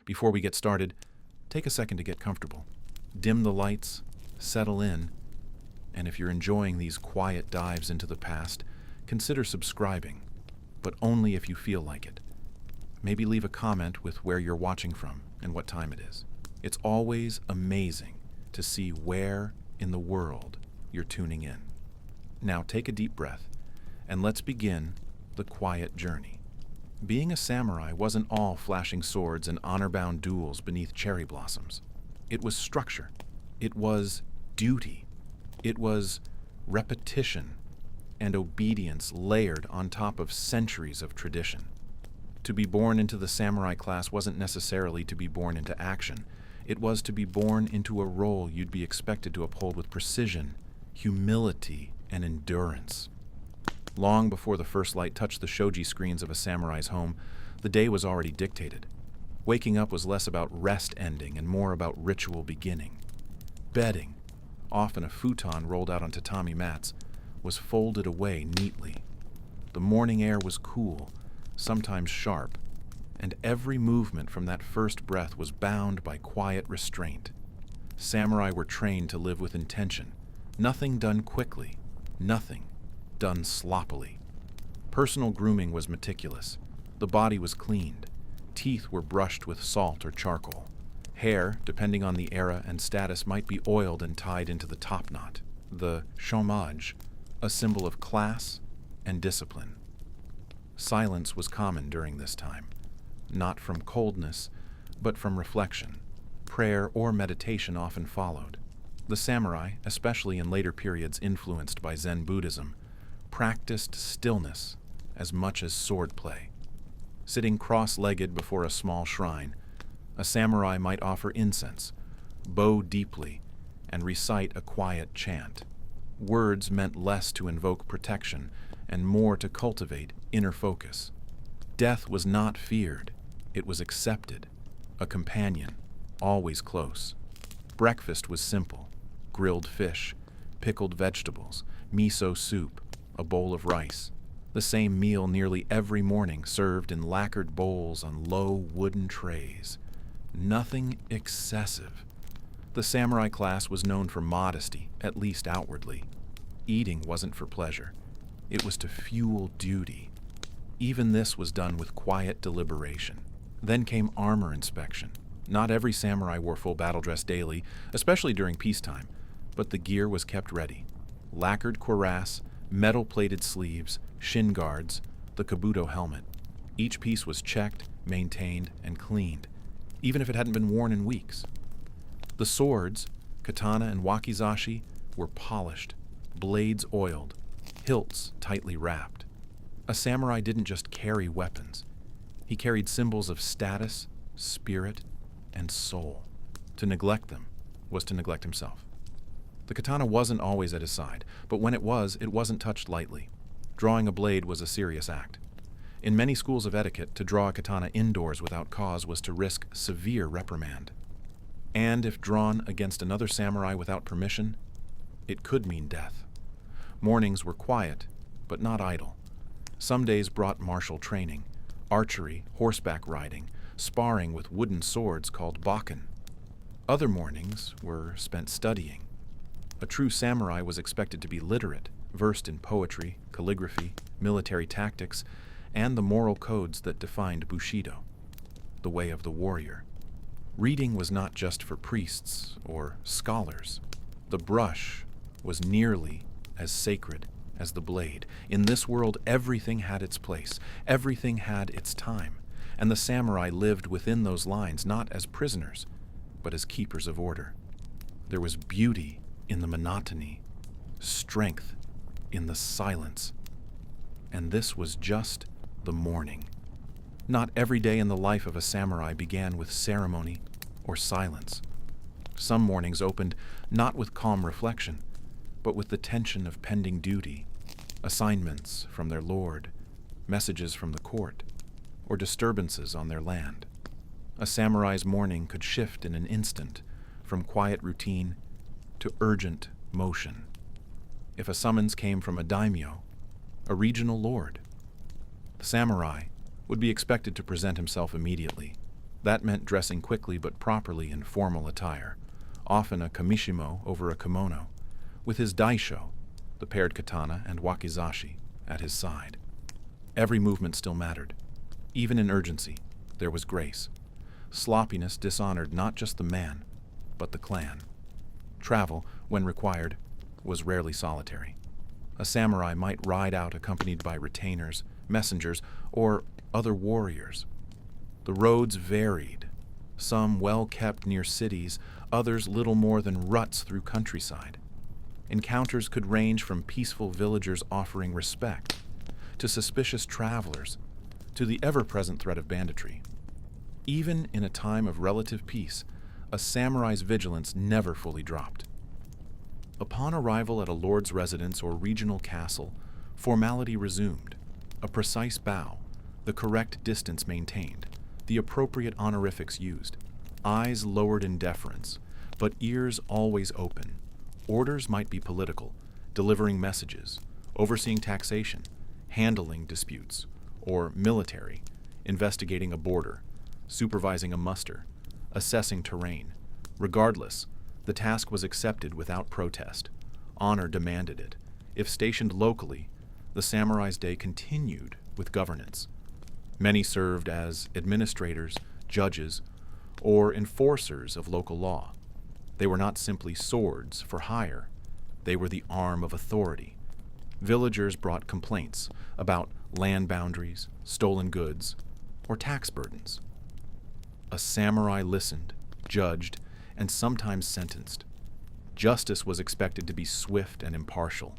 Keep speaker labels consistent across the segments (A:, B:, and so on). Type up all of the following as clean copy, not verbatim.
A: Before we get started, take a second to get comfortable. Dim the lights, settle in, and if you're enjoying these quiet dives into the past, consider subscribing, but only if you feel like it. Maybe leave a comment with where you're watching from and what time it is. It's always amazing to see where in the world you're tuning in. Now take a deep breath, and let's begin the quiet journey. Being a samurai wasn't all flashing swords and honor-bound duels beneath cherry blossoms. It was structure. It was duty. It was repetition and obedience layered on top of centuries of tradition. To be born into the samurai class wasn't necessarily to be born into action. It was to be born into a role you'd be expected to uphold with precision, humility, and endurance. Long before the first light touched the shoji screens of a samurai's home, the day was already dictated. Waking up was less about rest ending and more about ritual beginning. Bedding, often a futon rolled out on tatami mats, was folded away neatly. The morning air was cool, sometimes sharp, and every movement from that first breath was bound by quiet restraint. Samurai were trained to live with intention, nothing done quickly, nothing done sloppily. Personal grooming was meticulous. The body was cleaned. Teeth were brushed with salt or charcoal. Hair, depending on the era and status, might be oiled and tied into the top knot, the chômage, a symbol of class and discipline. Silence was common during this time, not from coldness, but from reflection. Prayer or meditation often followed. The samurai, especially in later periods influenced by Zen Buddhism, practiced stillness as much as swordplay. Sitting cross-legged before a small shrine, a samurai might offer incense, bow deeply, and recite a quiet chant. Words meant less to invoke protection and more to cultivate inner focus. Death was not feared, it was accepted, a companion, always close. Breakfast was simple: grilled fish, pickled vegetables, miso soup, a bowl of rice. The same meal nearly every morning, served in lacquered bowls on low wooden trays. Nothing excessive. The samurai class was known for modesty, at least outwardly. Eating wasn't for pleasure. It was to fuel duty. Even this was done with quiet deliberation. Then came armor inspection. Not every samurai wore full battle dress daily, especially during peacetime, but the gear was kept ready. Lacquered cuirass, metal-plated sleeves, shin guards, the kabuto helmet. Each piece was checked, maintained, and cleaned, even if it hadn't been worn in weeks. The swords, katana and wakizashi, were polished, blades oiled, hilts tightly wrapped. A samurai didn't just carry weapons. He carried symbols of status, spirit, and soul. To neglect them was to neglect himself. The katana wasn't always at his side, but when it wasn't touched lightly. Drawing a blade was a serious act. In many schools of etiquette, to draw a katana indoors without cause was to risk severe reprimand. And if drawn against another samurai without permission, it could mean death. Mornings were quiet, but not idle. Some days brought martial training, archery, horseback riding, sparring with wooden swords called bakken. Other mornings were spent studying. A true samurai was expected to be literate, versed in poetry, calligraphy, military tactics, and the moral codes that defined Bushido, the way of the warrior. Reading was not just for priests or scholars. The brush was nearly as sacred as the blade. In this world, everything had its place, everything had its time, and the samurai lived within those lines, not as prisoners, but as keepers of order. There was beauty in the monotony, strength in the silence, and this was just the morning. Not every day in the life of a samurai began with ceremony or silence. Some mornings opened not with calm reflection, but with the tension of pending duty, assignments from their lord, messages from the court, or disturbances on their land. A samurai's morning could shift in an instant, from quiet routine to urgent motion. If a summons came from a daimyo, a regional lord, the samurai would be expected to present himself immediately. That meant dressing quickly but properly in formal attire, often a kamishimo over a kimono, with his daisho, the paired katana and wakizashi, at his side. Every movement still mattered. Even in urgency, there was grace. Sloppiness dishonored not just the man, but the clan. Travel, when required, was rarely solitary. A samurai might ride out accompanied by retainers, messengers, or other warriors. The roads varied, some well-kept near cities, others little more than ruts through countryside. Encounters could range from peaceful villagers offering respect, to suspicious travelers, to the ever-present threat of banditry. Even in a time of relative peace, a samurai's vigilance never fully dropped. Upon arrival at a lord's residence or regional castle, formality resumed, a precise bow, the correct distance maintained, the appropriate honorifics used, eyes lowered in deference, but ears always open. Orders might be political, delivering messages, overseeing taxation, handling disputes, or military, investigating a border, supervising a muster, assessing terrain. Regardless, the task was accepted without protest. Honor demanded it. If stationed locally, the samurai's day continued with governance. Many served as administrators, judges, or enforcers of local law. They were not simply swords for hire. They were the arm of authority. Villagers brought complaints about land boundaries, stolen goods, or tax burdens. A samurai listened, judged, and sometimes sentenced. Justice was expected to be swift and impartial.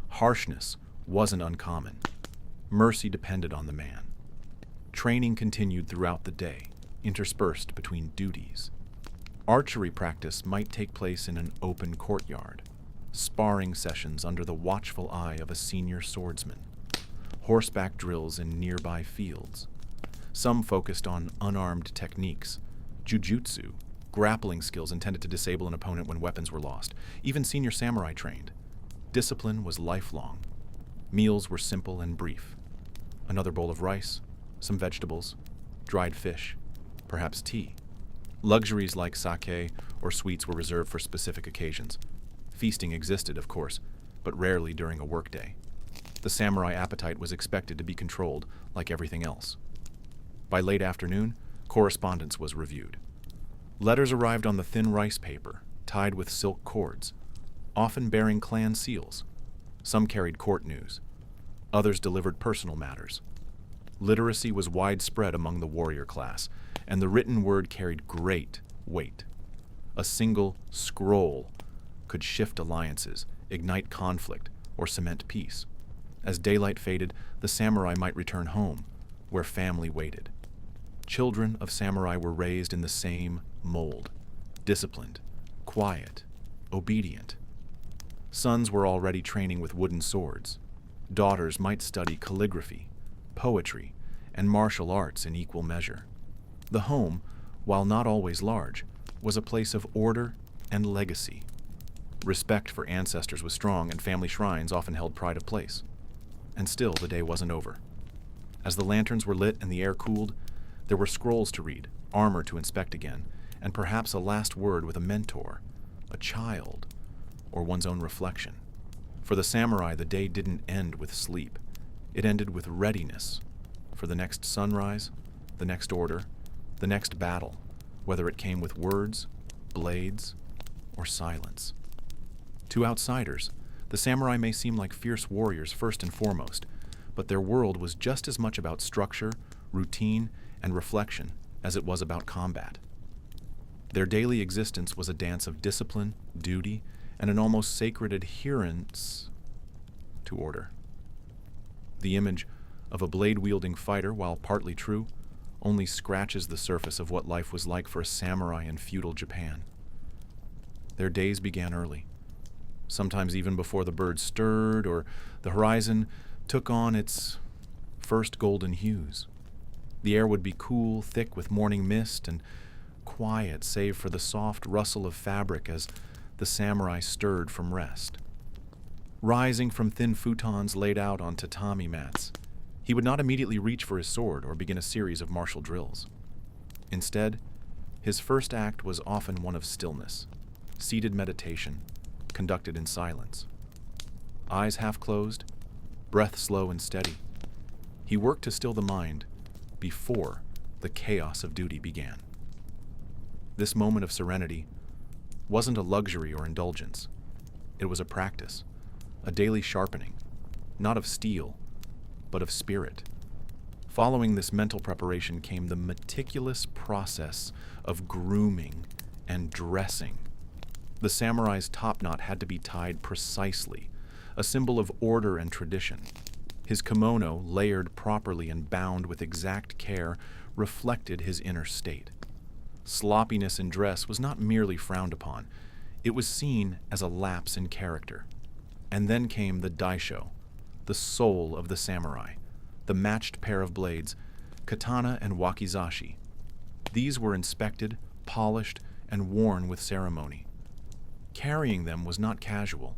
A: Harshness wasn't uncommon. Mercy depended on the man. Training continued throughout the day, interspersed between duties. Archery practice might take place in an open courtyard, sparring sessions under the watchful eye of a senior swordsman, horseback drills in nearby fields. Some focused on unarmed techniques, jujutsu, grappling skills intended to disable an opponent when weapons were lost. Even senior samurai trained. Discipline was lifelong. Meals were simple and brief. Another bowl of rice, some vegetables, dried fish, perhaps tea. Luxuries like sake or sweets were reserved for specific occasions. Feasting existed, of course, but rarely during a workday. The samurai appetite was expected to be controlled like everything else. By late afternoon, correspondence was reviewed. Letters arrived on the thin rice paper, tied with silk cords, often bearing clan seals. Some carried court news. Others delivered personal matters. Literacy was widespread among the warrior class, and the written word carried great weight. A single scroll could shift alliances, ignite conflict, or cement peace. As daylight faded, the samurai might return home, where family waited. Children of samurai were raised in the same mold, disciplined, quiet, obedient. Sons were already training with wooden swords. Daughters might study calligraphy, poetry, and martial arts in equal measure. The home, while not always large, was a place of order and legacy. Respect for ancestors was strong, and family shrines often held pride of place. And still, the day wasn't over. As the lanterns were lit and the air cooled, there were scrolls to read, armor to inspect again, and perhaps a last word with a mentor, a child, or one's own reflection. For the samurai, the day didn't end with sleep. It ended with readiness for the next sunrise, the next order, the next battle, whether it came with words, blades, or silence. To outsiders, the samurai may seem like fierce warriors first and foremost, but their world was just as much about structure, routine, and reflection as it was about combat. Their daily existence was a dance of discipline, duty, and an almost sacred adherence to order. The image of a blade-wielding fighter, while partly true, only scratches the surface of what life was like for a samurai in feudal Japan. Their days began early, sometimes even before the birds stirred or the horizon took on its first golden hues. The air would be cool, thick with morning mist, and quiet save for the soft rustle of fabric as the samurai stirred from rest. Rising from thin futons laid out on tatami mats, he would not immediately reach for his sword or begin a series of martial drills. Instead, his first act was often one of stillness, seated meditation, conducted in silence. Eyes half closed, breath slow and steady. He worked to still the mind before the chaos of duty began. This moment of serenity wasn't a luxury or indulgence. It was a practice, a daily sharpening, not of steel, but of spirit. Following this mental preparation came the meticulous process of grooming and dressing. The samurai's topknot had to be tied precisely, a symbol of order and tradition. His kimono, layered properly and bound with exact care, reflected his inner state. Sloppiness in dress was not merely frowned upon, it was seen as a lapse in character. And then came the daisho, the soul of the samurai, the matched pair of blades, katana and wakizashi. These were inspected, polished, and worn with ceremony. Carrying them was not casual.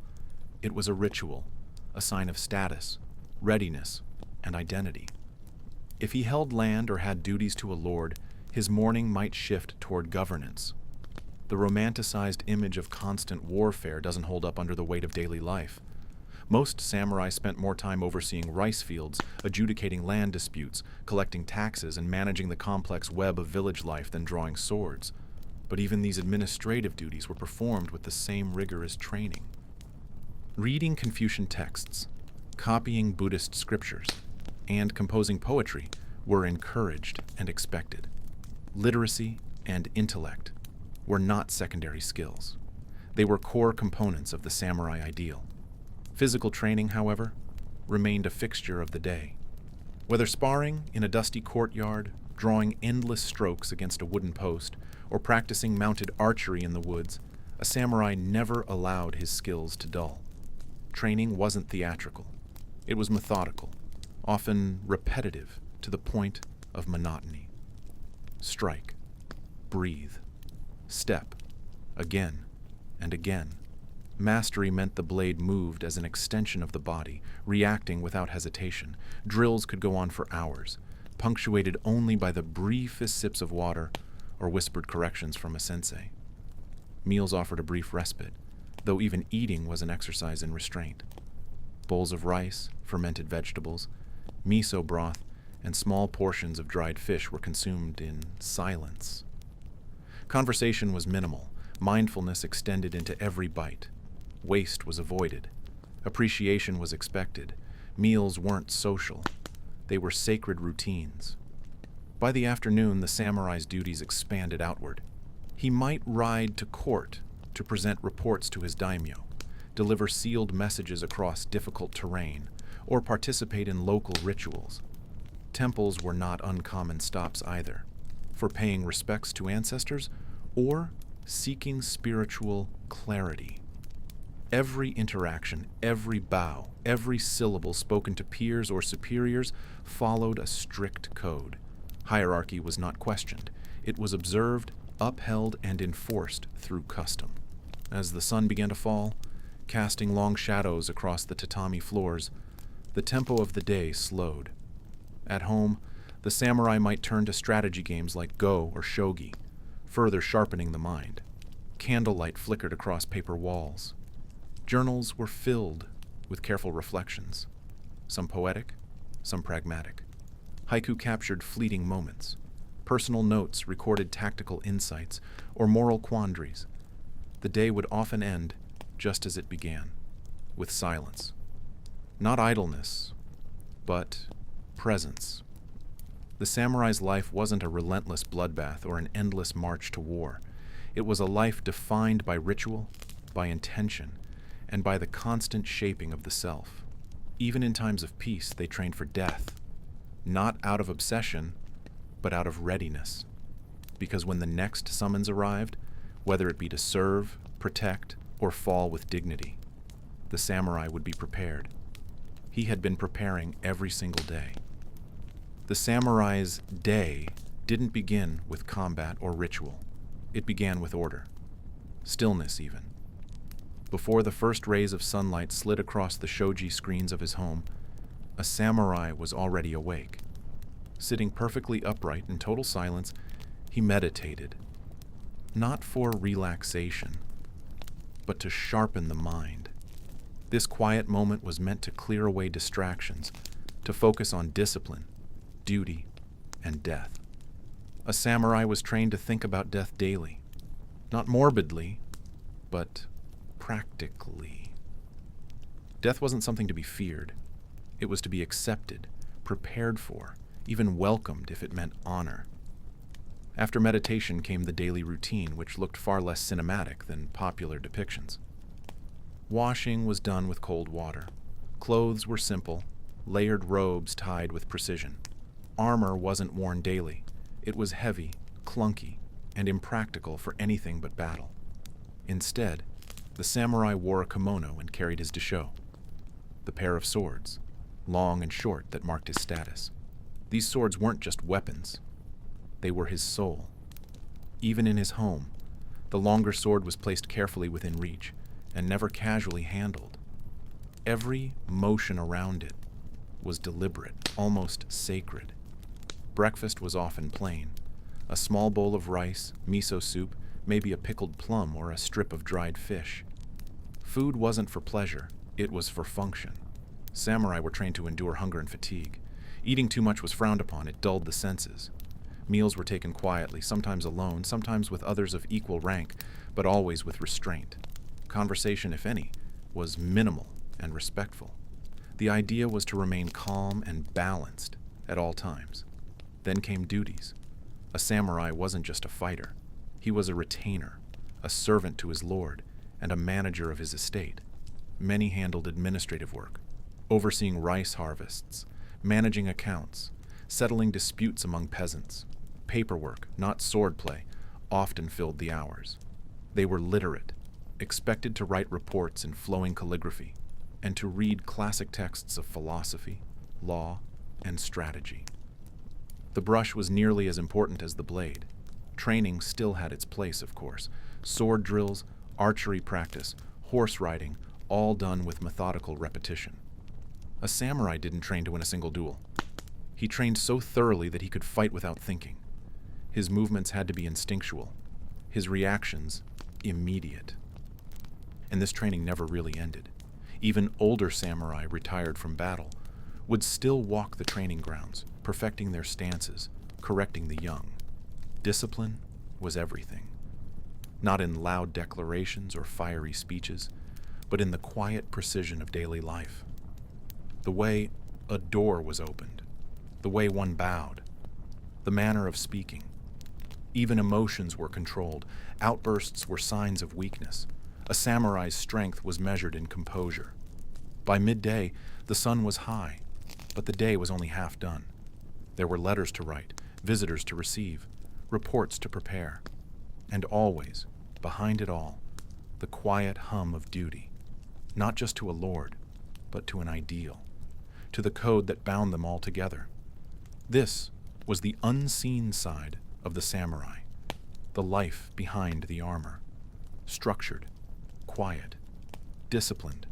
A: It was a ritual, a sign of status, readiness, and identity. If he held land or had duties to a lord, his mourning might shift toward governance. The romanticized image of constant warfare doesn't hold up under the weight of daily life. Most samurai spent more time overseeing rice fields, adjudicating land disputes, collecting taxes, and managing the complex web of village life than drawing swords. But even these administrative duties were performed with the same rigorous training. Reading Confucian texts, copying Buddhist scriptures, and composing poetry were encouraged and expected. Literacy and intellect were not secondary skills. They were core components of the samurai ideal. Physical training, however, remained a fixture of the day. Whether sparring in a dusty courtyard, drawing endless strokes against a wooden post, or practicing mounted archery in the woods, a samurai never allowed his skills to dull. Training wasn't theatrical. It was methodical, often repetitive to the point of monotony. Strike, breathe, step, again and again. Mastery meant the blade moved as an extension of the body, reacting without hesitation. Drills could go on for hours, punctuated only by the briefest sips of water or whispered corrections from a sensei. Meals offered a brief respite, though even eating was an exercise in restraint. Bowls of rice, fermented vegetables, miso broth, and small portions of dried fish were consumed in silence. Conversation was minimal. Mindfulness extended into every bite. Waste was avoided. Appreciation was expected. Meals weren't social. They were sacred routines. By the afternoon, the samurai's duties expanded outward. He might ride to court to present reports to his daimyo, deliver sealed messages across difficult terrain, or participate in local rituals. Temples were not uncommon stops either, for paying respects to ancestors or seeking spiritual clarity. Every interaction, every bow, every syllable spoken to peers or superiors followed a strict code. Hierarchy was not questioned. It was observed, upheld, and enforced through custom. As the sun began to fall, casting long shadows across the tatami floors, the tempo of the day slowed. At home, the samurai might turn to strategy games like Go or Shogi, further sharpening the mind. Candlelight flickered across paper walls. Journals were filled with careful reflections, some poetic, some pragmatic. Haiku captured fleeting moments. Personal notes recorded tactical insights or moral quandaries. The day would often end just as it began, with silence. Not idleness, but presence. The samurai's life wasn't a relentless bloodbath or an endless march to war. It was a life defined by ritual, by intention, and by the constant shaping of the self. Even in times of peace, they trained for death, not out of obsession, but out of readiness. Because when the next summons arrived, whether it be to serve, protect, or fall with dignity, the samurai would be prepared. He had been preparing every single day. The samurai's day didn't begin with combat or ritual. It began with order, stillness even. Before the first rays of sunlight slid across the shoji screens of his home, a samurai was already awake. Sitting perfectly upright in total silence, He meditated, not for relaxation, but to sharpen the mind. This quiet moment was meant to clear away distractions, to focus on discipline, duty, and death. A samurai was trained to think about death daily, not morbidly, but practically. Death wasn't something to be feared. It was to be accepted, prepared for, even welcomed if it meant honor. After meditation came the daily routine, which looked far less cinematic than popular depictions. Washing was done with cold water. Clothes were simple, layered robes tied with precision. Armor wasn't worn daily. It was heavy, clunky, and impractical for anything but battle. Instead, the samurai wore a kimono and carried his dosho, the pair of swords, long and short, that marked his status. These swords weren't just weapons. They were his soul. Even in his home, the longer sword was placed carefully within reach and never casually handled. Every motion around it was deliberate, almost sacred. Breakfast was often plain. A small bowl of rice, miso soup, maybe a pickled plum or a strip of dried fish. Food wasn't for pleasure, it was for function. Samurai were trained to endure hunger and fatigue. Eating too much was frowned upon, it dulled the senses. Meals were taken quietly, sometimes alone, sometimes with others of equal rank, but always with restraint. Conversation, if any, was minimal and respectful. The idea was to remain calm and balanced at all times. Then came duties. A samurai wasn't just a fighter. He was a retainer, a servant to his lord, and a manager of his estate. Many handled administrative work, overseeing rice harvests, managing accounts, settling disputes among peasants. Paperwork, not swordplay, often filled the hours. They were literate, expected to write reports in flowing calligraphy, and to read classic texts of philosophy, law, and strategy. The brush was nearly as important as the blade. Training still had its place, of course. Sword drills, archery practice, horse riding, all done with methodical repetition. A samurai didn't train to win a single duel. He trained so thoroughly that he could fight without thinking. His movements had to be instinctual, his reactions immediate. And this training never really ended. Even older samurai retired from battle would still walk the training grounds, perfecting their stances, correcting the young. Discipline was everything. Not in loud declarations or fiery speeches, but in the quiet precision of daily life. The way a door was opened, the way one bowed, the manner of speaking. Even emotions were controlled. Outbursts were signs of weakness. A samurai's strength was measured in composure. By midday, the sun was high, but the day was only half done. There were letters to write, visitors to receive, reports to prepare, and always, behind it all, the quiet hum of duty, not just to a lord, but to an ideal, to the code that bound them all together. This was the unseen side of the samurai, the life behind the armor, structured, quiet, disciplined,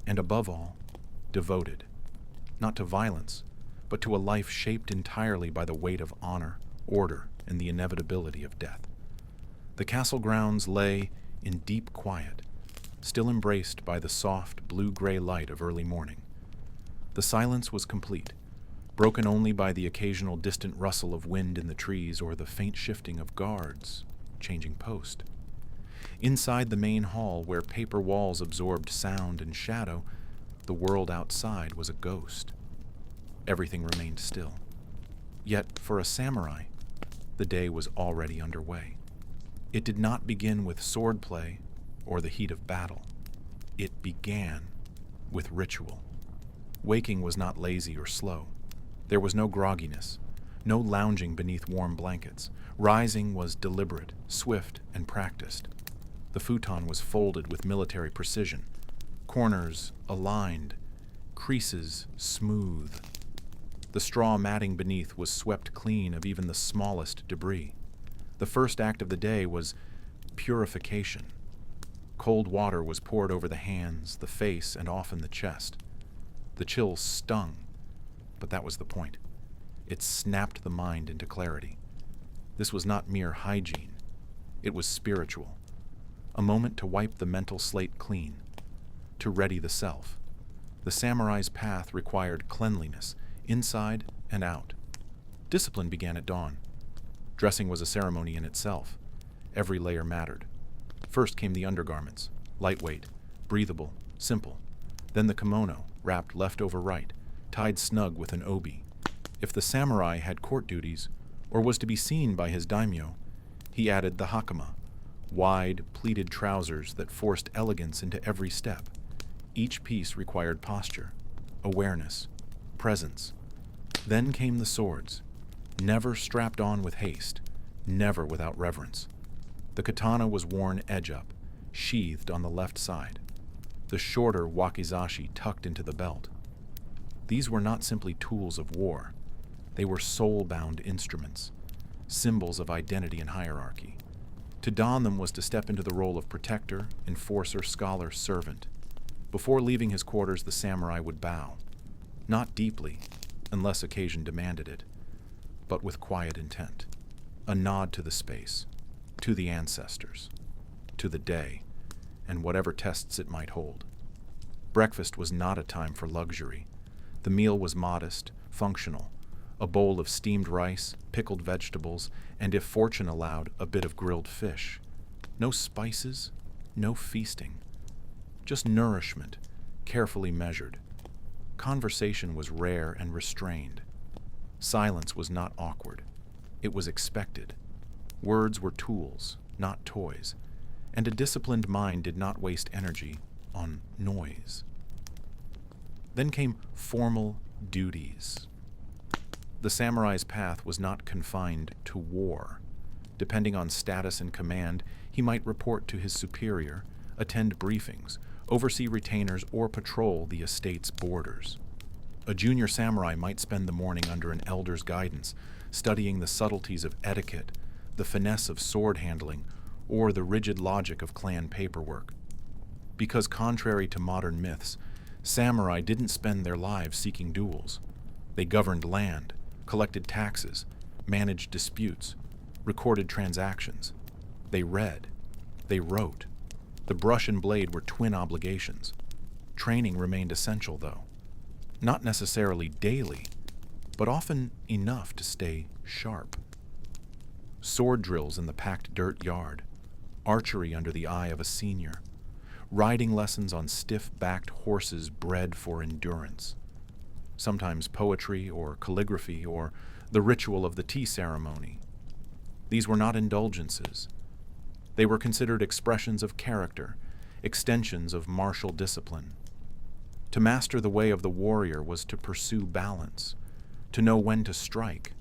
A: and above all, devoted, not to violence, but to a life shaped entirely by the weight of honor, order, and the inevitability of death. The castle grounds lay in deep quiet, still embraced by the soft blue-gray light of early morning. The silence was complete, broken only by the occasional distant rustle of wind in the trees or the faint shifting of guards changing post. Inside the main hall, where paper walls absorbed sound and shadow, the world outside was a ghost. Everything remained still. Yet, for a samurai, the day was already underway. It did not begin with swordplay or the heat of battle. It began with ritual. Waking was not lazy or slow. There was no grogginess, no lounging beneath warm blankets. Rising was deliberate, swift, and practiced. The futon was folded with military precision, corners aligned, creases smooth. The straw matting beneath was swept clean of even the smallest debris. The first act of the day was purification. Cold water was poured over the hands, the face, and often the chest. The chill stung, but that was the point. It snapped the mind into clarity. This was not mere hygiene. It was spiritual. A moment to wipe the mental slate clean, to ready the self. The samurai's path required cleanliness, inside and out. Discipline began at dawn. Dressing was a ceremony in itself. Every layer mattered. First came the undergarments, lightweight, breathable, simple. Then the kimono, wrapped left over right, tied snug with an obi. If the samurai had court duties, or was to be seen by his daimyo, he added the hakama, wide, pleated trousers that forced elegance into every step. Each piece required posture, awareness, presence. Then came the swords, never strapped on with haste, never without reverence. The katana was worn edge up, sheathed on the left side, the shorter wakizashi tucked into the belt. These were not simply tools of war. They were soul-bound instruments, symbols of identity and hierarchy. To don them was to step into the role of protector, enforcer, scholar, servant. Before leaving his quarters, the samurai would bow, not deeply, unless occasion demanded it, but with quiet intent, a nod to the space, to the ancestors, to the day, and whatever tests it might hold. Breakfast was not a time for luxury. The meal was modest, functional, a bowl of steamed rice, pickled vegetables, and if fortune allowed, a bit of grilled fish. No spices, no feasting. Just nourishment, carefully measured. Conversation was rare and restrained. Silence was not awkward. It was expected. Words were tools, not toys, and a disciplined mind did not waste energy on noise. Then came formal duties. The samurai's path was not confined to war. Depending on status and command, he might report to his superior, attend briefings, oversee retainers, or patrol the estate's borders. A junior samurai might spend the morning under an elder's guidance, studying the subtleties of etiquette, the finesse of sword handling, or the rigid logic of clan paperwork. Because contrary to modern myths, samurai didn't spend their lives seeking duels. They governed land, collected taxes, managed disputes, recorded transactions. They read. They wrote. The brush and blade were twin obligations. Training remained essential, though. Not necessarily daily, but often enough to stay sharp. Sword drills in the packed dirt yard, archery under the eye of a senior, riding lessons on stiff-backed horses bred for endurance. Sometimes poetry or calligraphy or the ritual of the tea ceremony. These were not indulgences. They were considered expressions of character, extensions of martial discipline. To master the way of the warrior was to pursue balance, to know when to strike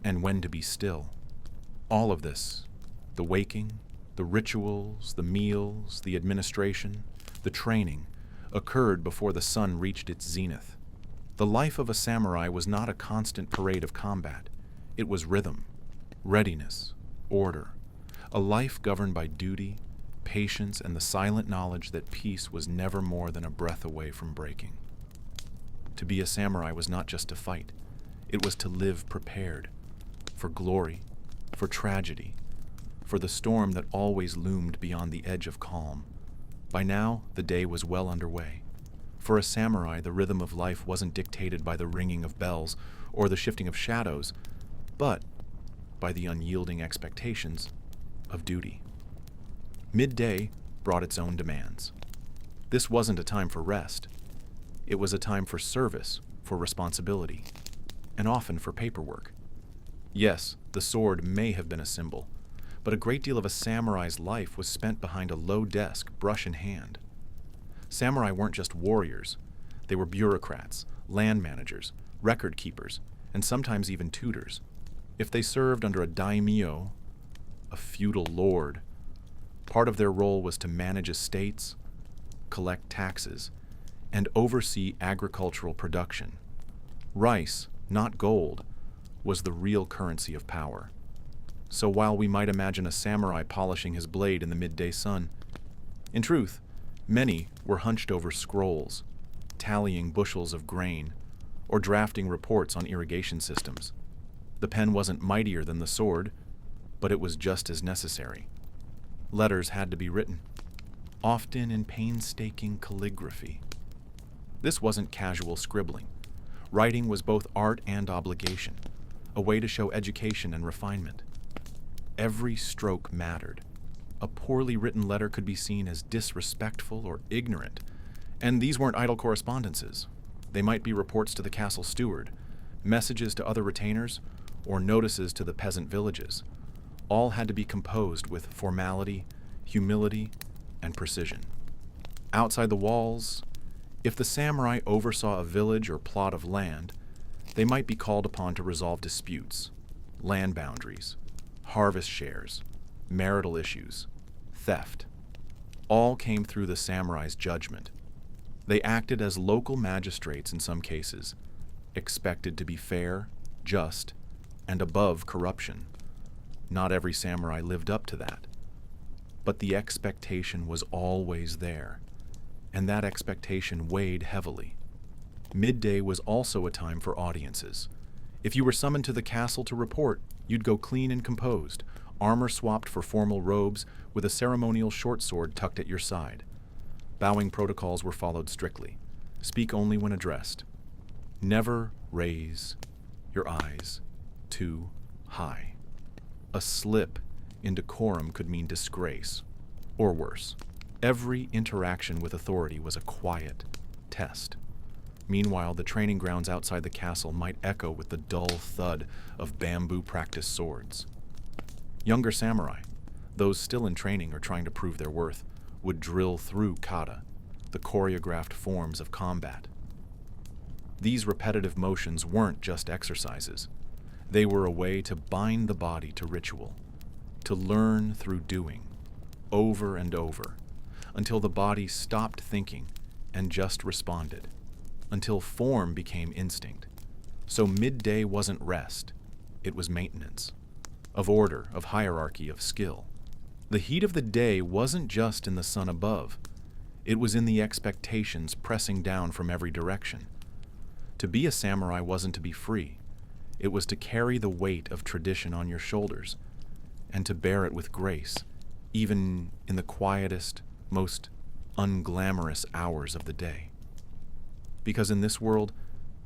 A: and when to be still. All of this, the waking, the rituals, the meals, the administration, the training, occurred before the sun reached its zenith. The life of a samurai was not a constant parade of combat. It was rhythm, readiness, order, a life governed by duty, patience, and the silent knowledge that peace was never more than a breath away from breaking. To be a samurai was not just to fight. It was to live prepared for glory, for tragedy, for the storm that always loomed beyond the edge of calm. By now, the day was well underway. For a samurai, the rhythm of life wasn't dictated by the ringing of bells or the shifting of shadows, but by the unyielding expectations of duty. Midday brought its own demands. This wasn't a time for rest. It was a time for service, for responsibility, and often for paperwork. Yes, the sword may have been a symbol, but a great deal of a samurai's life was spent behind a low desk, brush in hand. Samurai weren't just warriors. They were bureaucrats, land managers, record keepers, and sometimes even tutors. If they served under a daimyo, a feudal lord, part of their role was to manage estates, collect taxes, and oversee agricultural production. Rice, not gold, was the real currency of power. So while we might imagine a samurai polishing his blade in the midday sun, in truth, many were hunched over scrolls, tallying bushels of grain, or drafting reports on irrigation systems. The pen wasn't mightier than the sword, but it was just as necessary. Letters had to be written, often in painstaking calligraphy. This wasn't casual scribbling. Writing was both art and obligation, a way to show education and refinement. Every stroke mattered. A poorly written letter could be seen as disrespectful or ignorant, and these weren't idle correspondences. They might be reports to the castle steward, messages to other retainers, or notices to the peasant villages. All had to be composed with formality, humility, and precision. Outside the walls, if the samurai oversaw a village or plot of land, they might be called upon to resolve disputes, land boundaries, harvest shares, marital issues, theft. All came through the samurai's judgment. They acted as local magistrates in some cases, expected to be fair, just, and above corruption. Not every samurai lived up to that. But the expectation was always there, and that expectation weighed heavily. Midday was also a time for audiences. If you were summoned to the castle to report, you'd go clean and composed, armor swapped for formal robes, with a ceremonial short sword tucked at your side. Bowing protocols were followed strictly. Speak only when addressed. Never raise your eyes too high. A slip in decorum could mean disgrace, or worse. Every interaction with authority was a quiet test. Meanwhile, the training grounds outside the castle might echo with the dull thud of bamboo practice swords. Younger samurai, those still in training or trying to prove their worth, would drill through kata, the choreographed forms of combat. These repetitive motions weren't just exercises. They were a way to bind the body to ritual, to learn through doing, over and over, until the body stopped thinking and just responded, until form became instinct. So midday wasn't rest, it was maintenance, of order, of hierarchy, of skill. The heat of the day wasn't just in the sun above, it was in the expectations pressing down from every direction. To be a samurai wasn't to be free, it was to carry the weight of tradition on your shoulders, and to bear it with grace, even in the quietest, most unglamorous hours of the day. Because in this world,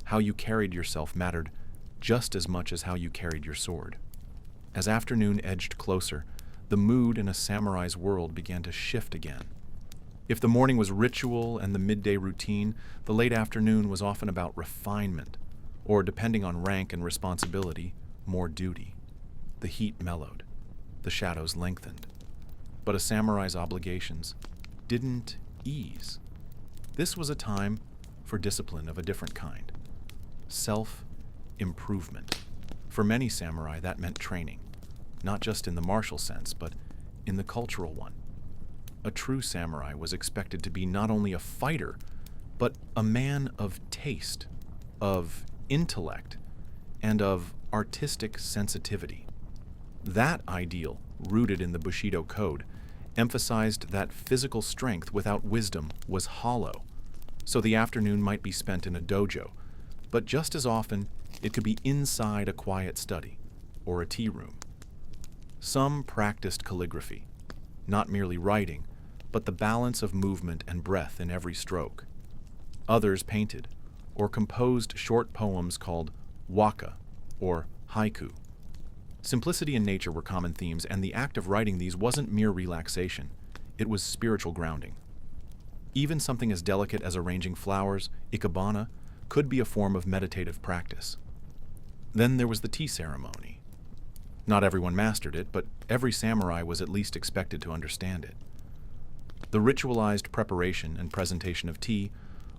A: how you carried yourself mattered just as much as how you carried your sword. As afternoon edged closer, the mood in a samurai's world began to shift again. If the morning was ritual and the midday routine, the late afternoon was often about refinement, or depending on rank and responsibility, more duty. The heat mellowed, the shadows lengthened. But a samurai's obligations didn't ease. This was a time for discipline of a different kind. Self-improvement. For many samurai, that meant training, not just in the martial sense, but in the cultural one. A true samurai was expected to be not only a fighter, but a man of taste, of intellect, and of artistic sensitivity. That ideal, rooted in the Bushido code, emphasized that physical strength without wisdom was hollow. So the afternoon might be spent in a dojo, but just as often it could be inside a quiet study or a tea room. Some practiced calligraphy, not merely writing, but the balance of movement and breath in every stroke. Others painted or composed short poems called waka or haiku. Simplicity and nature were common themes, and the act of writing these wasn't mere relaxation, it was spiritual grounding. Even something as delicate as arranging flowers, ikebana, could be a form of meditative practice. Then there was the tea ceremony. Not everyone mastered it, but every samurai was at least expected to understand it. The ritualized preparation and presentation of tea,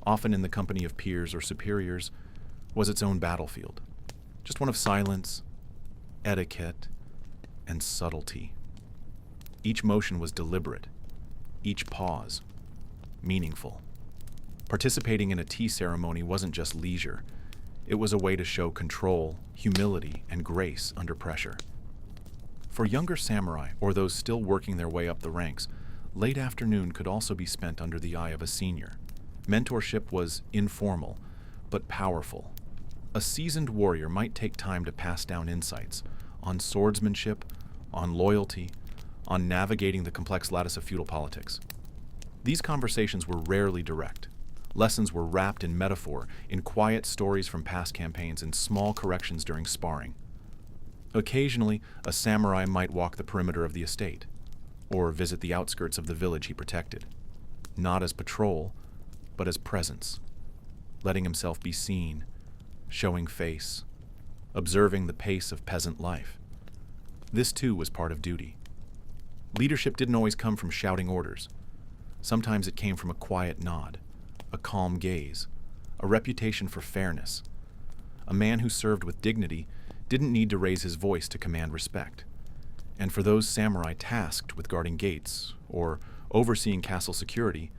A: often in the company of peers or superiors, was its own battlefield. Just one of silence, etiquette, and subtlety. Each motion was deliberate, each pause meaningful. Participating in a tea ceremony wasn't just leisure. It was a way to show control, humility, and grace under pressure. For younger samurai, or those still working their way up the ranks, late afternoon could also be spent under the eye of a senior. Mentorship was informal, but powerful. A seasoned warrior might take time to pass down insights on swordsmanship on loyalty, on navigating the complex lattice of feudal politics. These conversations were rarely direct. Lessons were wrapped in metaphor, in quiet stories from past campaigns, and small corrections during sparring. Occasionally, a samurai might walk the perimeter of the estate, or visit the outskirts of the village he protected, not as patrol, but as presence, letting himself be seen, showing face, observing the pace of peasant life. This too was part of duty. Leadership didn't always come from shouting orders. Sometimes it came from a quiet nod, a calm gaze, a reputation for fairness. A man who served with dignity didn't need to raise his voice to command respect. And for those samurai tasked with guarding gates or overseeing castle security,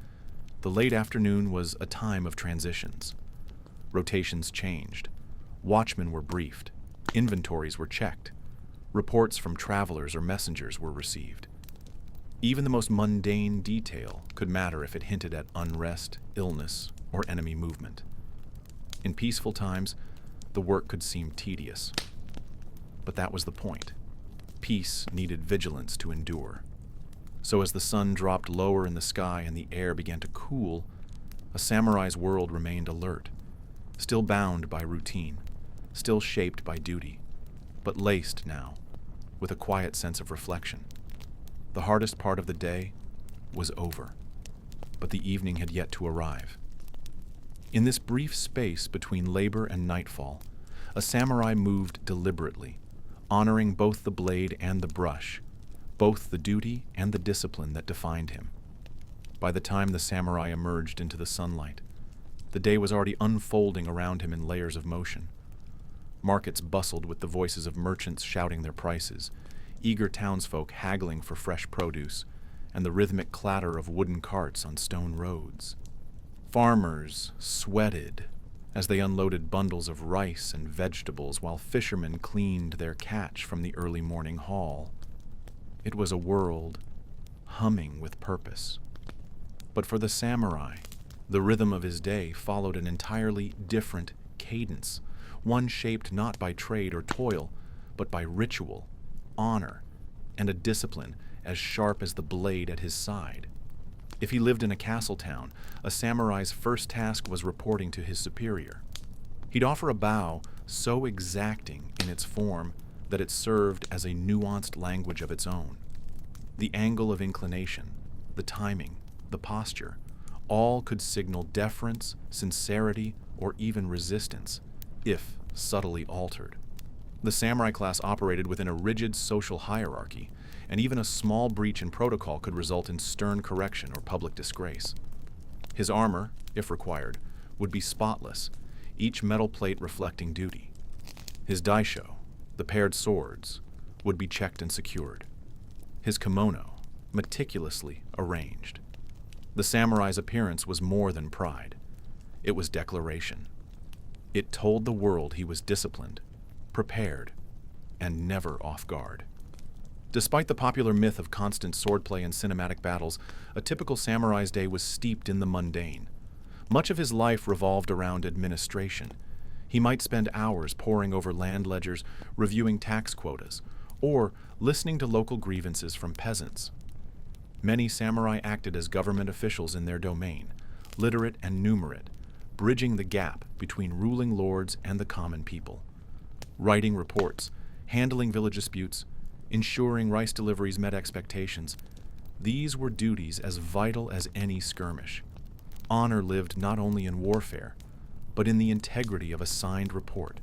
A: the late afternoon was a time of transitions. Rotations changed. Watchmen were briefed. Inventories were checked. Reports from travelers or messengers were received. Even the most mundane detail could matter if it hinted at unrest, illness, or enemy movement. In peaceful times, the work could seem tedious. But that was the point. Peace needed vigilance to endure. So as the sun dropped lower in the sky and the air began to cool, a samurai's world remained alert, still bound by routine, still shaped by duty, but laced now with a quiet sense of reflection. The hardest part of the day was over, but the evening had yet to arrive. In this brief space between labor and nightfall, a samurai moved deliberately, honoring both the blade and the brush, both the duty and the discipline that defined him. By the time the samurai emerged into the sunlight, the day was already unfolding around him in layers of motion. Markets bustled with the voices of merchants shouting their prices, eager townsfolk haggling for fresh produce, and the rhythmic clatter of wooden carts on stone roads. Farmers sweated as they unloaded bundles of rice and vegetables while fishermen cleaned their catch from the early morning haul. It was a world humming with purpose. But for the samurai, the rhythm of his day followed an entirely different cadence, one shaped not by trade or toil, but by ritual, honor, and a discipline as sharp as the blade at his side. If he lived in a castle town, a samurai's first task was reporting to his superior. He'd offer a bow so exacting in its form that it served as a nuanced language of its own. The angle of inclination, the timing, the posture, all could signal deference, sincerity, or even resistance, if subtly altered. The samurai class operated within a rigid social hierarchy, and even a small breach in protocol could result in stern correction or public disgrace. His armor, if required, would be spotless, each metal plate reflecting duty. His daisho, the paired swords, would be checked and secured. His kimono, meticulously arranged. The samurai's appearance was more than pride. It was declaration. It told the world he was disciplined, prepared, and never off guard. Despite the popular myth of constant swordplay and cinematic battles, a typical samurai's day was steeped in the mundane. Much of his life revolved around administration. He might spend hours poring over land ledgers, reviewing tax quotas, or listening to local grievances from peasants. Many samurai acted as government officials in their domain, literate and numerate, bridging the gap between ruling lords and the common people. Writing reports, handling village disputes, ensuring rice deliveries met expectations, these were duties as vital as any skirmish. Honor lived not only in warfare, but in the integrity of a signed report,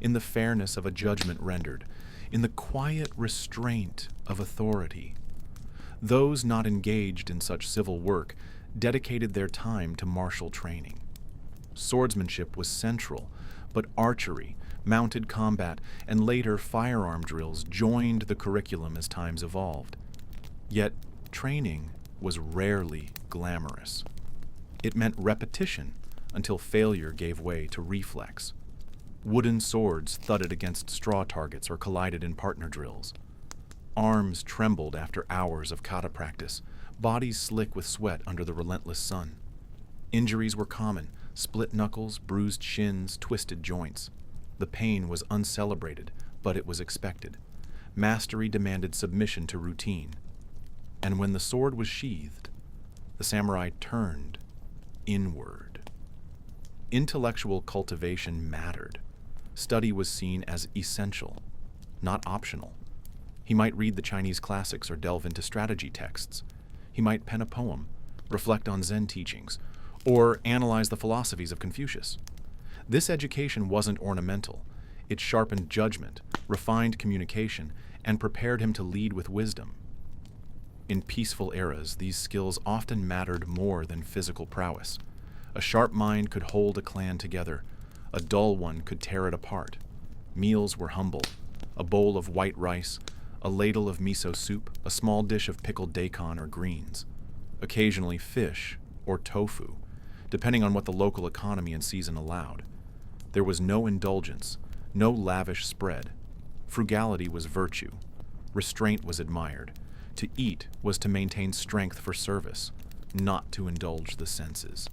A: in the fairness of a judgment rendered, in the quiet restraint of authority. Those not engaged in such civil work dedicated their time to martial training. Swordsmanship was central, but archery, mounted combat, and later firearm drills joined the curriculum as times evolved. Yet, training was rarely glamorous. It meant repetition until failure gave way to reflex. Wooden swords thudded against straw targets or collided in partner drills. Arms trembled after hours of kata practice, bodies slick with sweat under the relentless sun. Injuries were common: split knuckles, bruised shins, twisted joints. The pain was uncelebrated, but it was expected. Mastery demanded submission to routine. And when the sword was sheathed, the samurai turned inward. Intellectual cultivation mattered. Study was seen as essential, not optional. He might read the Chinese classics or delve into strategy texts. He might pen a poem, reflect on Zen teachings, or analyze the philosophies of Confucius. This education wasn't ornamental. It sharpened judgment, refined communication, and prepared him to lead with wisdom. In peaceful eras, these skills often mattered more than physical prowess. A sharp mind could hold a clan together. A dull one could tear it apart. Meals were humble. A bowl of white rice, a ladle of miso soup, a small dish of pickled daikon or greens. Occasionally fish or tofu, depending on what the local economy and season allowed. There was no indulgence, no lavish spread. Frugality was virtue. Restraint was admired. To eat was to maintain strength for service, not to indulge the senses.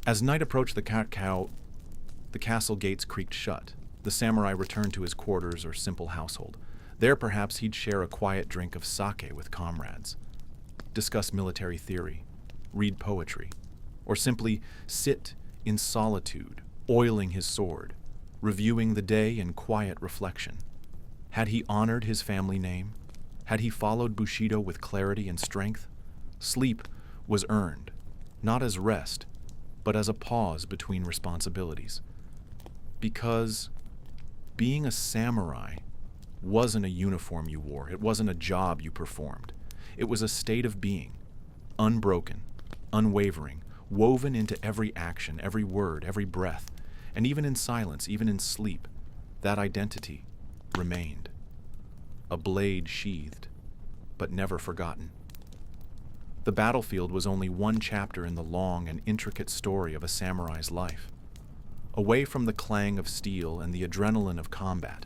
A: As night approached the castle gates creaked shut. The samurai returned to his quarters or simple household. There perhaps he'd share a quiet drink of sake with comrades, discuss military theory, read poetry, or simply sit in solitude, oiling his sword, reviewing the day in quiet reflection. Had he honored his family name? Had he followed Bushido with clarity and strength? Sleep was earned, not as rest, but as a pause between responsibilities. Because being a samurai wasn't a uniform you wore. It wasn't a job you performed. It was a state of being, unbroken, unwavering, woven into every action, every word, every breath, and even in silence, even in sleep, that identity remained. A blade sheathed, but never forgotten. The battlefield was only one chapter in the long and intricate story of a samurai's life. Away from the clang of steel and the adrenaline of combat,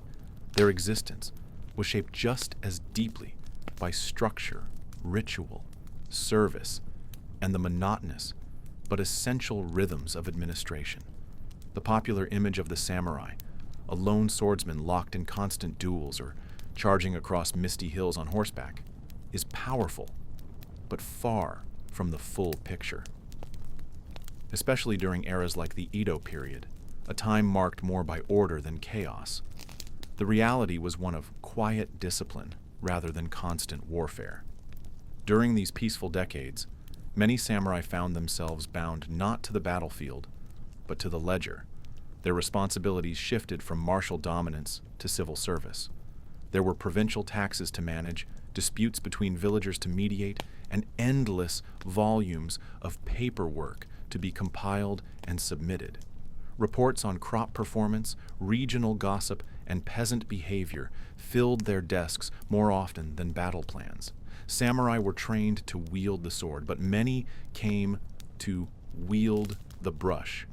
A: their existence was shaped just as deeply by structure, ritual, service, and the monotonous but essential rhythms of administration. The popular image of the samurai, a lone swordsman locked in constant duels or charging across misty hills on horseback, is powerful, but far from the full picture. Especially during eras like the Edo period, a time marked more by order than chaos, the reality was one of quiet discipline rather than constant warfare. During these peaceful decades, many samurai found themselves bound not to the battlefield, but to the ledger. Their responsibilities shifted from martial dominance to civil service. There were provincial taxes to manage, disputes between villagers to mediate, and endless volumes of paperwork to be compiled and submitted. Reports on crop performance, regional gossip, and peasant behavior filled their desks more often than battle plans. Samurai were trained to wield the sword, but many came to wield the brush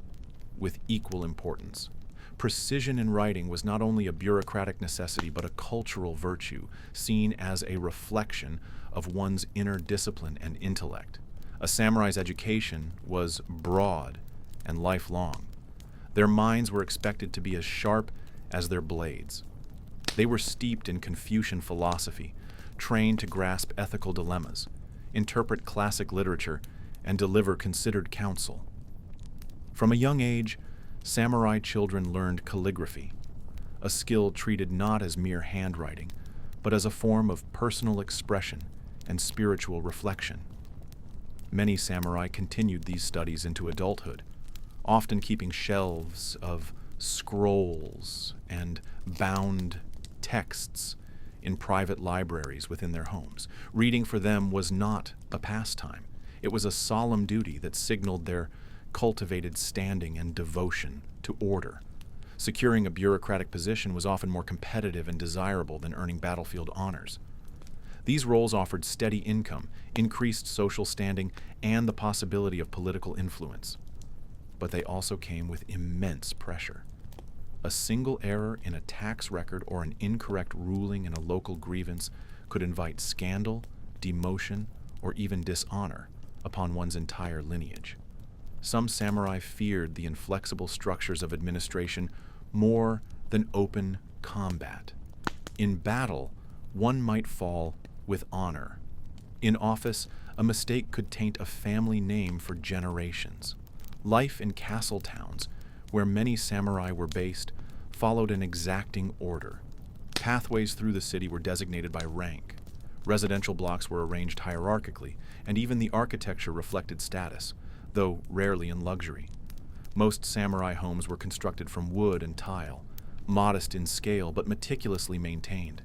A: with equal importance. Precision in writing was not only a bureaucratic necessity, but a cultural virtue, seen as a reflection of one's inner discipline and intellect. A samurai's education was broad and lifelong. Their minds were expected to be as sharp as their blades. They were steeped in Confucian philosophy, trained to grasp ethical dilemmas, interpret classic literature, and deliver considered counsel. From a young age, samurai children learned calligraphy, a skill treated not as mere handwriting, but as a form of personal expression and spiritual reflection. Many samurai continued these studies into adulthood, often keeping shelves of scrolls and bound texts in private libraries within their homes. Reading for them was not a pastime. It was a solemn duty that signaled their cultivated standing and devotion to order. Securing a bureaucratic position was often more competitive and desirable than earning battlefield honors. These roles offered steady income, increased social standing, and the possibility of political influence. But they also came with immense pressure. A single error in a tax record or an incorrect ruling in a local grievance could invite scandal, demotion, or even dishonor upon one's entire lineage. Some samurai feared the inflexible structures of administration more than open combat. In battle, one might fall with honor. In office, a mistake could taint a family name for generations. Life in castle towns, where many samurai were based, followed an exacting order. Pathways through the city were designated by rank. Residential blocks were arranged hierarchically, and even the architecture reflected status, though rarely in luxury. Most samurai homes were constructed from wood and tile, modest in scale but meticulously maintained.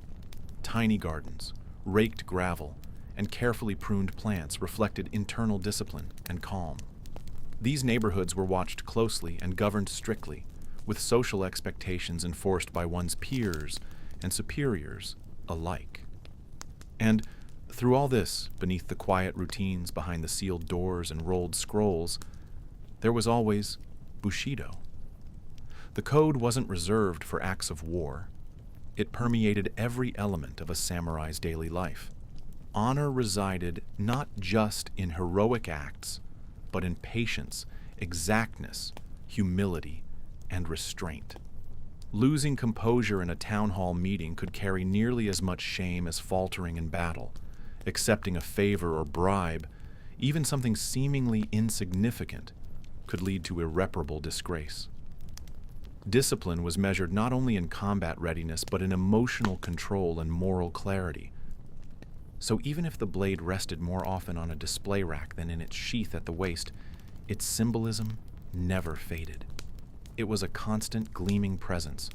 A: Tiny gardens, raked gravel, and carefully pruned plants reflected internal discipline and calm. These neighborhoods were watched closely and governed strictly, with social expectations enforced by one's peers and superiors alike. And through all this, beneath the quiet routines behind the sealed doors and rolled scrolls, there was always Bushido. The code wasn't reserved for acts of war. It permeated every element of a samurai's daily life. Honor resided not just in heroic acts, but in patience, exactness, humility, and restraint. Losing composure in a town hall meeting could carry nearly as much shame as faltering in battle. Accepting a favor or bribe, even something seemingly insignificant, could lead to irreparable disgrace. Discipline was measured not only in combat readiness, but in emotional control and moral clarity. So even if the blade rested more often on a display rack than in its sheath at the waist, its symbolism never faded. It was a constant gleaming presence,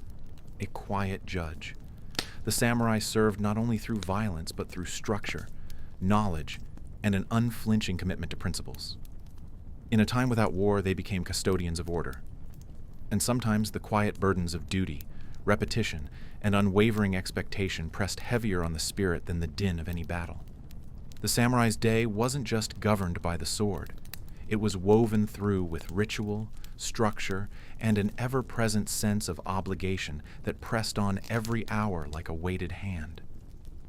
A: a quiet judge. The samurai served not only through violence, but through structure, knowledge, and an unflinching commitment to principles. In a time without war, they became custodians of order. And sometimes the quiet burdens of duty, repetition, and unwavering expectation pressed heavier on the spirit than the din of any battle. The samurai's day wasn't just governed by the sword. It was woven through with ritual, structure, and an ever-present sense of obligation that pressed on every hour like a weighted hand.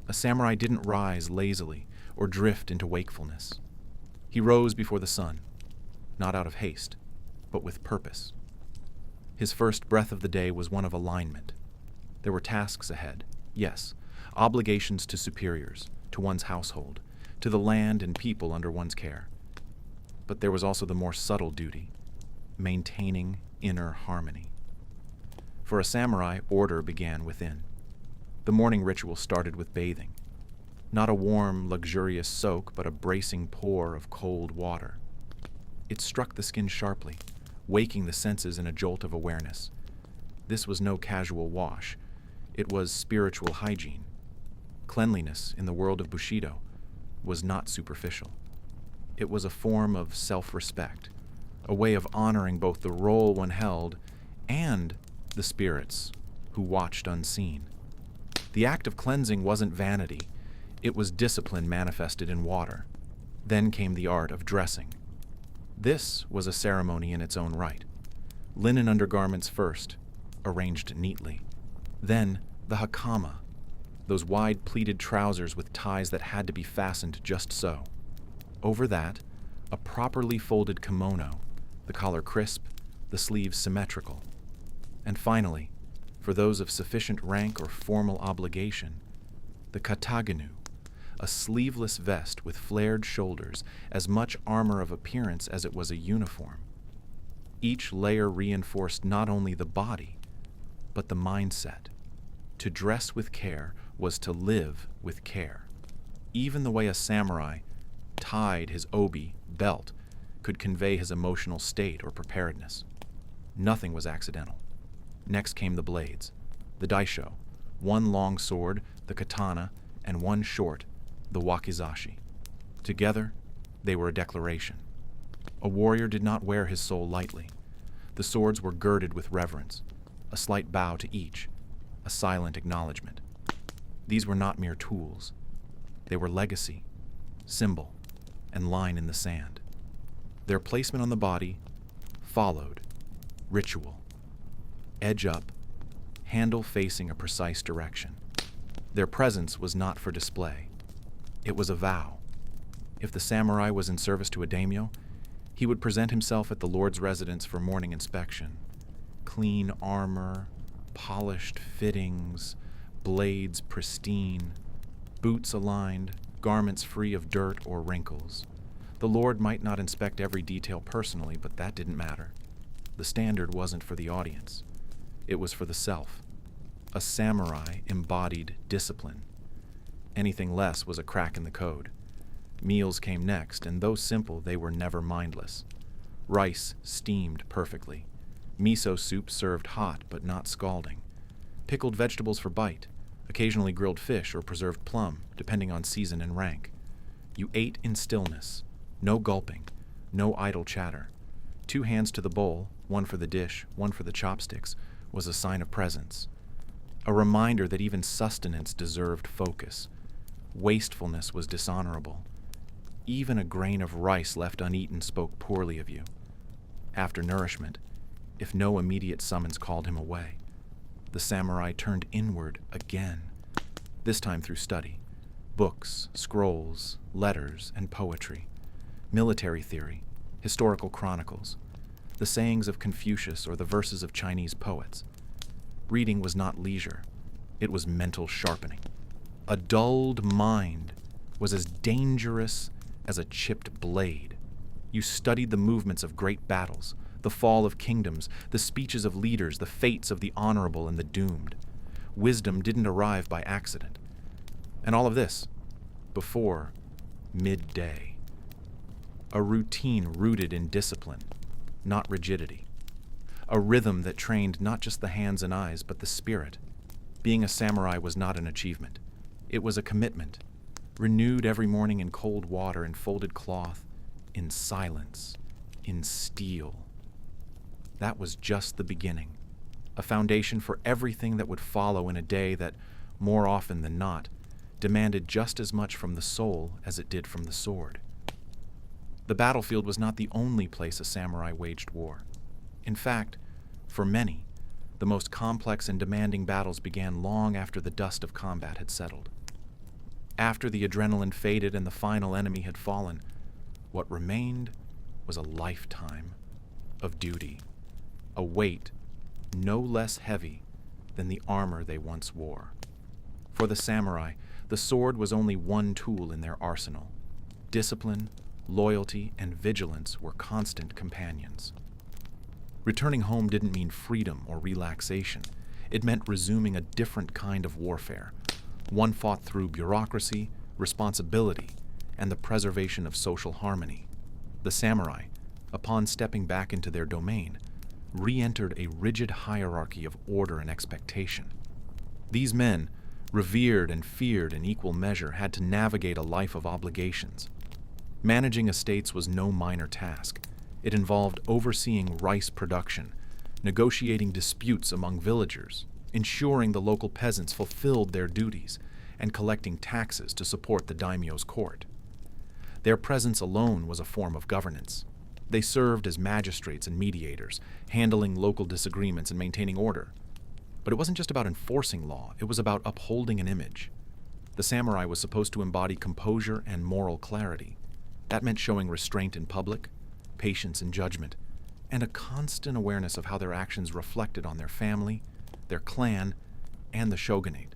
A: A samurai didn't rise lazily or drift into wakefulness. He rose before the sun, not out of haste, but with purpose. His first breath of the day was one of alignment. There were tasks ahead, yes, obligations to superiors, to one's household, to the land and people under one's care. But there was also the more subtle duty, maintaining inner harmony. For a samurai, order began within. The morning ritual started with bathing. Not a warm, luxurious soak, but a bracing pour of cold water. It struck the skin sharply, waking the senses in a jolt of awareness. This was no casual wash. It was spiritual hygiene. Cleanliness in the world of Bushido was not superficial. It was a form of self-respect, a way of honoring both the role one held and the spirits who watched unseen. The act of cleansing wasn't vanity. It was discipline manifested in water. Then came the art of dressing. This was a ceremony in its own right. Linen undergarments first, arranged neatly. Then the hakama, those wide pleated trousers with ties that had to be fastened just so. Over that, a properly folded kimono, the collar crisp, the sleeves symmetrical. And finally, for those of sufficient rank or formal obligation, the kataginu, a sleeveless vest with flared shoulders, as much armor of appearance as it was a uniform. Each layer reinforced not only the body, but the mindset. To dress with care was to live with care. Even the way a samurai tied his obi, belt, could convey his emotional state or preparedness. Nothing was accidental. Next came the blades, the daisho, one long sword, the katana, and one short, the wakizashi. Together, they were a declaration. A warrior did not wear his soul lightly. The swords were girded with reverence, a slight bow to each, a silent acknowledgement. These were not mere tools. They were legacy, symbol, and line in the sand. Their placement on the body followed ritual. Edge up, handle facing a precise direction. Their presence was not for display. It was a vow. If the samurai was in service to a daimyo, he would present himself at the lord's residence for morning inspection. Clean armor, polished fittings, blades pristine, boots aligned, garments free of dirt or wrinkles. The Lord might not inspect every detail personally, but that didn't matter. The standard wasn't for the audience. It was for the self. A samurai embodied discipline. Anything less was a crack in the code. Meals came next, and though simple, they were never mindless. Rice steamed perfectly. Miso soup served hot but not scalding. Pickled vegetables for bite. Occasionally grilled fish or preserved plum, depending on season and rank. You ate in stillness. No gulping. No idle chatter. 2 hands to the bowl, one for the dish, one for the chopsticks, was a sign of presence. A reminder that even sustenance deserved focus. Wastefulness was dishonorable. Even a grain of rice left uneaten spoke poorly of you. After nourishment, if no immediate summons called him away, the samurai turned inward again, this time through study. Books, scrolls, letters, and poetry. Military theory, historical chronicles, the sayings of Confucius or the verses of Chinese poets. Reading was not leisure. It was mental sharpening. A dulled mind was as dangerous as a chipped blade. You studied the movements of great battles, the fall of kingdoms, the speeches of leaders, the fates of the honorable and the doomed. Wisdom didn't arrive by accident. And all of this before midday. A routine rooted in discipline, not rigidity. A rhythm that trained not just the hands and eyes, but the spirit. Being a samurai was not an achievement. It was a commitment, renewed every morning in cold water, in folded cloth, in silence, in steel. That was just the beginning, a foundation for everything that would follow in a day that, more often than not, demanded just as much from the soul as it did from the sword. The battlefield was not the only place a samurai waged war. In fact, for many, the most complex and demanding battles began long after the dust of combat had settled. After the adrenaline faded and the final enemy had fallen, what remained was a lifetime of duty, a weight no less heavy than the armor they once wore. For the samurai, the sword was only one tool in their arsenal. Discipline, loyalty, and vigilance were constant companions. Returning home didn't mean freedom or relaxation. It meant resuming a different kind of warfare, one fought through bureaucracy, responsibility, and the preservation of social harmony. The samurai, upon stepping back into their domain, re-entered a rigid hierarchy of order and expectation. These men, revered and feared in equal measure, had to navigate a life of obligations. Managing estates was no minor task. It involved overseeing rice production, negotiating disputes among villagers, ensuring the local peasants fulfilled their duties, and collecting taxes to support the daimyo's court. Their presence alone was a form of governance. They served as magistrates and mediators, handling local disagreements and maintaining order. But it wasn't just about enforcing law, it was about upholding an image. The samurai was supposed to embody composure and moral clarity. That meant showing restraint in public, patience in judgment, and a constant awareness of how their actions reflected on their family, their clan, and the shogunate.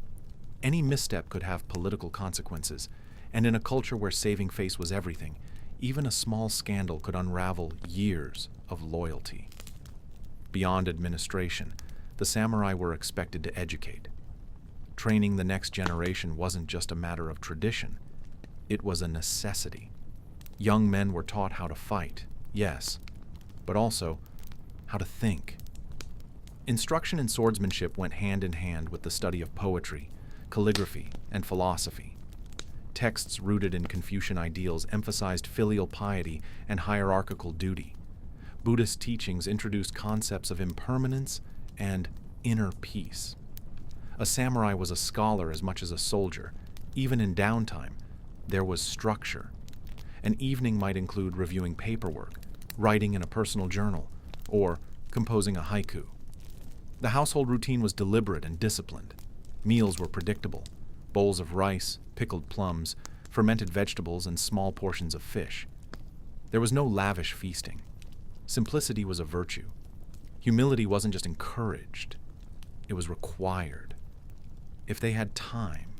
A: Any misstep could have political consequences, and in a culture where saving face was everything, even a small scandal could unravel years of loyalty. Beyond administration, the samurai were expected to educate. Training the next generation wasn't just a matter of tradition, it was a necessity. Young men were taught how to fight, yes, but also how to think. Instruction in swordsmanship went hand in hand with the study of poetry, calligraphy, and philosophy. Texts rooted in Confucian ideals emphasized filial piety and hierarchical duty. Buddhist teachings introduced concepts of impermanence and inner peace. A samurai was a scholar as much as a soldier. Even in downtime, there was structure. An evening might include reviewing paperwork, writing in a personal journal, or composing a haiku. The household routine was deliberate and disciplined. Meals were predictable: bowls of rice, pickled plums, fermented vegetables, and small portions of fish. There was no lavish feasting. Simplicity was a virtue. Humility wasn't just encouraged, it was required. If they had time,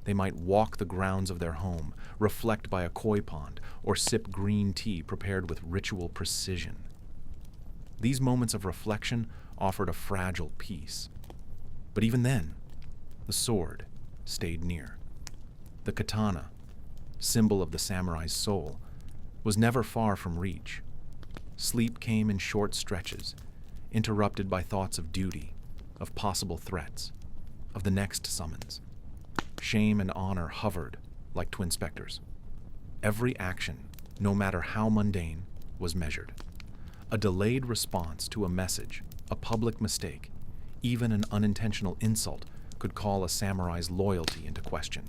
A: They might walk the grounds of their home, reflect by a koi pond, or sip green tea prepared with ritual precision. These moments of reflection offered a fragile peace. But even then, the sword stayed near. The katana, symbol of the samurai's soul, was never far from reach. Sleep came in short stretches, interrupted by thoughts of duty, of possible threats, of the next summons. Shame and honor hovered like twin specters. Every action, no matter how mundane, was measured. A delayed response to a message, a public mistake, even an unintentional insult could call a samurai's loyalty into question.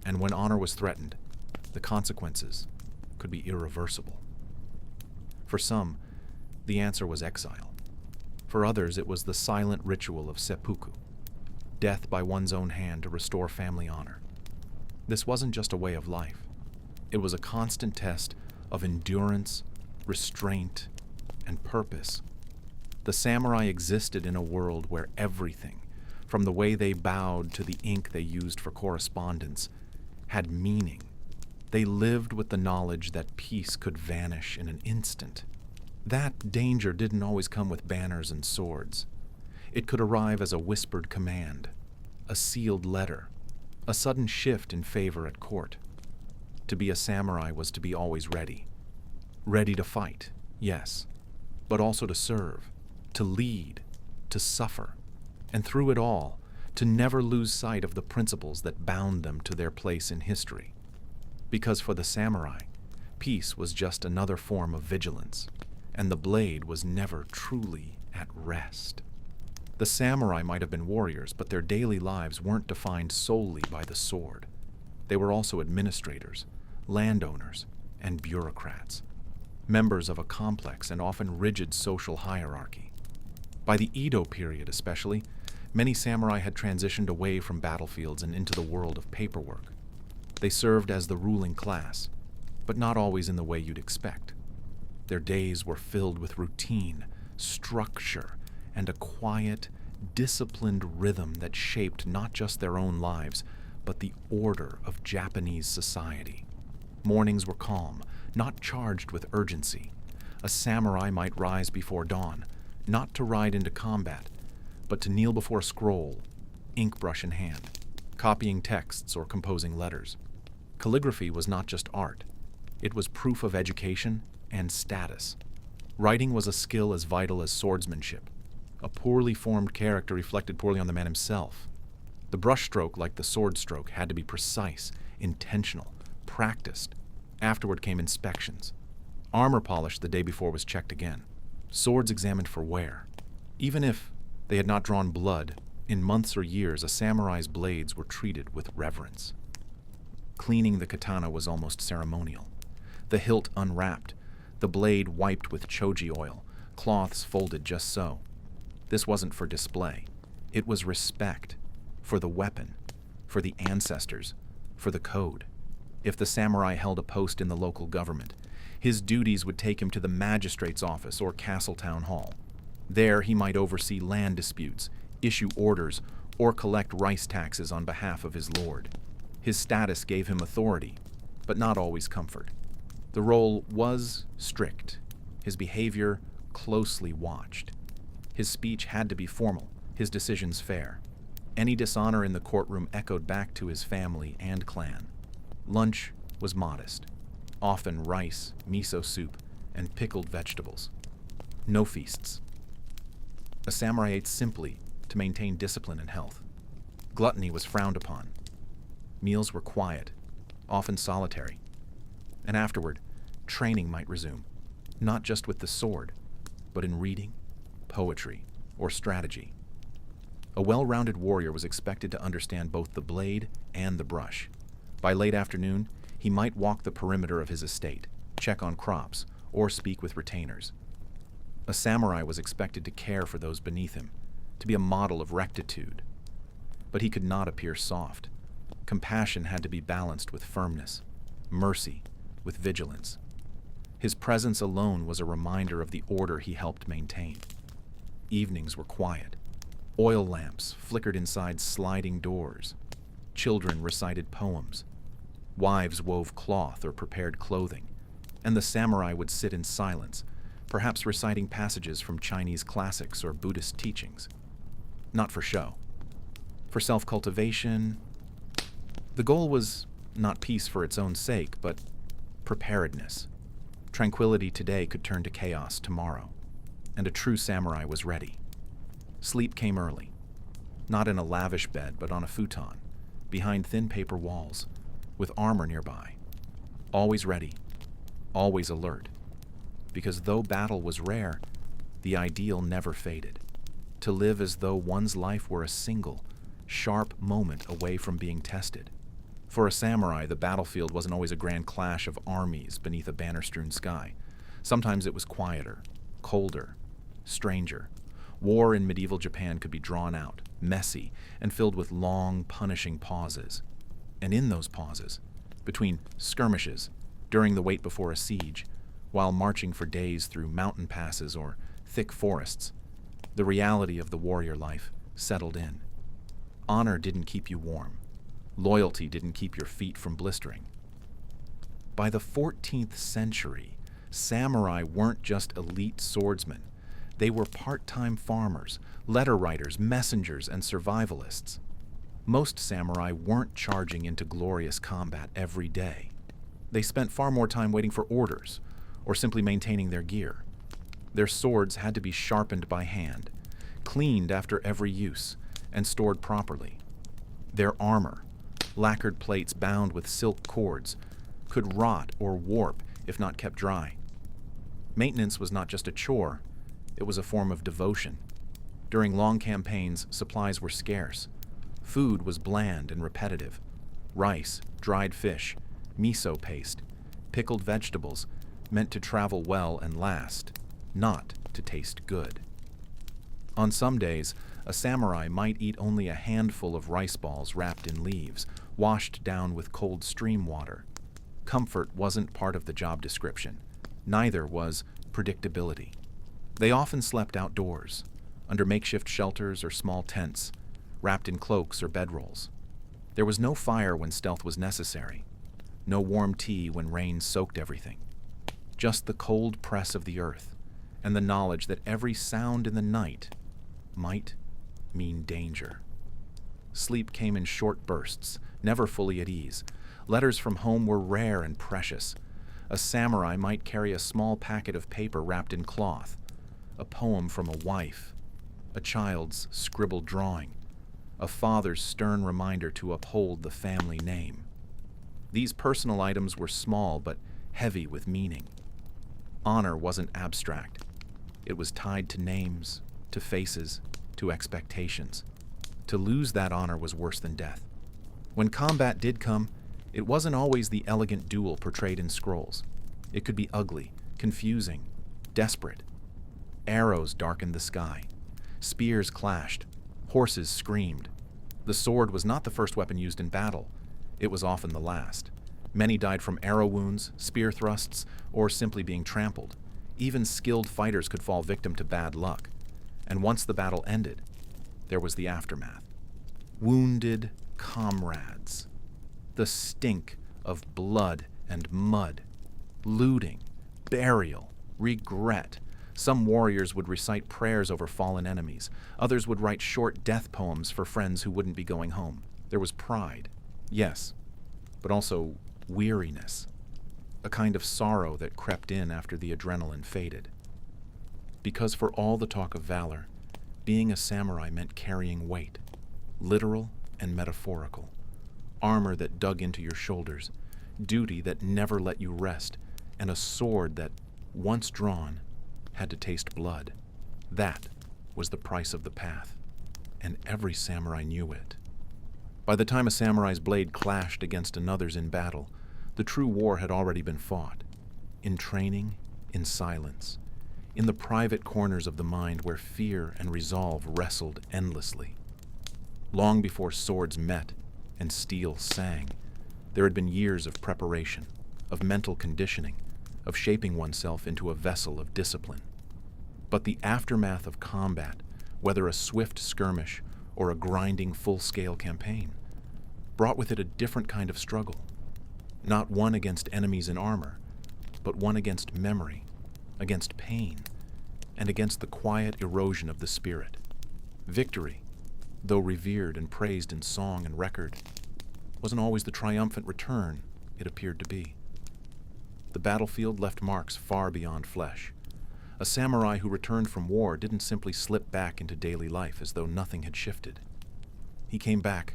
A: And when honor was threatened, the consequences could be irreversible. For some, the answer was exile. For others, it was the silent ritual of seppuku, death by one's own hand to restore family honor. This wasn't just a way of life. It was a constant test of endurance, restraint, and purpose. The samurai existed in a world where everything, from the way they bowed to the ink they used for correspondence, had meaning. They lived with the knowledge that peace could vanish in an instant. That danger didn't always come with banners and swords. It could arrive as a whispered command, a sealed letter, a sudden shift in favor at court. To be a samurai was to be always ready. Ready to fight, yes, but also to serve, to lead, to suffer, and through it all, to never lose sight of the principles that bound them to their place in history. Because for the samurai, peace was just another form of vigilance, and the blade was never truly at rest. The samurai might have been warriors, but their daily lives weren't defined solely by the sword. They were also administrators, landowners, and bureaucrats, members of a complex and often rigid social hierarchy. By the Edo period especially, many samurai had transitioned away from battlefields and into the world of paperwork. They served as the ruling class, but not always in the way you'd expect. Their days were filled with routine, structure, and a quiet, disciplined rhythm that shaped not just their own lives, but the order of Japanese society. Mornings were calm, not charged with urgency. A samurai might rise before dawn, not to ride into combat, but to kneel before a scroll, ink brush in hand, copying texts or composing letters. Calligraphy was not just art. It was proof of education and status. Writing was a skill as vital as swordsmanship. A poorly formed character reflected poorly on the man himself. The brushstroke, like the sword stroke, had to be precise, intentional, practiced. Afterward came inspections. Armor polish the day before was checked again. Swords examined for wear. Even if they had not drawn blood, in months or years a samurai's blades were treated with reverence. Cleaning the katana was almost ceremonial. The hilt unwrapped, the blade wiped with choji oil, cloths folded just so. This wasn't for display. It was respect for the weapon, for the ancestors, for the code. If the samurai held a post in the local government, his duties would take him to the magistrate's office or castle town hall. There he might oversee land disputes, issue orders, or collect rice taxes on behalf of his lord. His status gave him authority, but not always comfort. The role was strict, his behavior closely watched. His speech had to be formal, his decisions fair. Any dishonor in the courtroom echoed back to his family and clan. Lunch was modest, often rice, miso soup, and pickled vegetables. No feasts. A samurai ate simply to maintain discipline and health. Gluttony was frowned upon. Meals were quiet, often solitary. And afterward, training might resume, not just with the sword, but in reading, poetry, or strategy. A well-rounded warrior was expected to understand both the blade and the brush. By late afternoon, he might walk the perimeter of his estate, check on crops, or speak with retainers. A samurai was expected to care for those beneath him, to be a model of rectitude. But he could not appear soft. Compassion had to be balanced with firmness, mercy with vigilance. His presence alone was a reminder of the order he helped maintain. Evenings were quiet. Oil lamps flickered inside sliding doors. Children recited poems. Wives wove cloth or prepared clothing, and the samurai would sit in silence, perhaps reciting passages from Chinese classics or Buddhist teachings. Not for show. For self-cultivation, the goal was not peace for its own sake, but preparedness. Tranquility today could turn to chaos tomorrow, and a true samurai was ready. Sleep came early, not in a lavish bed, but on a futon, behind thin paper walls, with armor nearby. Always ready, always alert, because though battle was rare, the ideal never faded. To live as though one's life were a single, sharp moment away from being tested. For a samurai, the battlefield wasn't always a grand clash of armies beneath a banner-strewn sky. Sometimes it was quieter, colder, stranger. War in medieval Japan could be drawn out, messy, and filled with long, punishing pauses. And in those pauses, between skirmishes, during the wait before a siege, while marching for days through mountain passes or thick forests, the reality of the warrior life settled in. Honor didn't keep you warm. Loyalty didn't keep your feet from blistering. By the 14th century, samurai weren't just elite swordsmen. They were part-time farmers, letter writers, messengers, and survivalists. Most samurai weren't charging into glorious combat every day. They spent far more time waiting for orders, or simply maintaining their gear. Their swords had to be sharpened by hand, cleaned after every use, and stored properly. Their armor, lacquered plates bound with silk cords, could rot or warp if not kept dry. Maintenance was not just a chore, it was a form of devotion. During long campaigns, supplies were scarce. Food was bland and repetitive. Rice, dried fish, miso paste, pickled vegetables meant to travel well and last, not to taste good. On some days, a samurai might eat only a handful of rice balls wrapped in leaves, washed down with cold stream water. Comfort wasn't part of the job description. Neither was predictability. They often slept outdoors, under makeshift shelters or small tents, wrapped in cloaks or bedrolls. There was no fire when stealth was necessary, no warm tea when rain soaked everything. Just the cold press of the earth, and the knowledge that every sound in the night might mean danger. Sleep came in short bursts, never fully at ease. Letters from home were rare and precious. A samurai might carry a small packet of paper wrapped in cloth, a poem from a wife, a child's scribbled drawing, a father's stern reminder to uphold the family name. These personal items were small but heavy with meaning. Honor wasn't abstract. It was tied to names, to faces, to expectations. To lose that honor was worse than death. When combat did come, it wasn't always the elegant duel portrayed in scrolls. It could be ugly, confusing, desperate. Arrows darkened the sky. Spears clashed. Horses screamed. The sword was not the first weapon used in battle. It was often the last. Many died from arrow wounds, spear thrusts, or simply being trampled. Even skilled fighters could fall victim to bad luck. And once the battle ended, there was the aftermath. Wounded comrades. The stink of blood and mud. Looting, burial, regret. Some warriors would recite prayers over fallen enemies. Others would write short death poems for friends who wouldn't be going home. There was pride, yes, but also weariness, a kind of sorrow that crept in after the adrenaline faded. Because for all the talk of valor, being a samurai meant carrying weight, literal and metaphorical, armor that dug into your shoulders, duty that never let you rest, and a sword that, once drawn, had to taste blood. That was the price of the path, and every samurai knew it. By the time a samurai's blade clashed against another's in battle, the true war had already been fought. In training, in silence, in the private corners of the mind where fear and resolve wrestled endlessly. Long before swords met and steel sang, there had been years of preparation, of mental conditioning, of shaping oneself into a vessel of discipline. But the aftermath of combat, whether a swift skirmish or a grinding full-scale campaign, brought with it a different kind of struggle. Not one against enemies in armor, but one against memory, against pain, and against the quiet erosion of the spirit. Victory, though revered and praised in song and record, wasn't always the triumphant return it appeared to be. The battlefield left marks far beyond flesh. A samurai who returned from war didn't simply slip back into daily life as though nothing had shifted. He came back,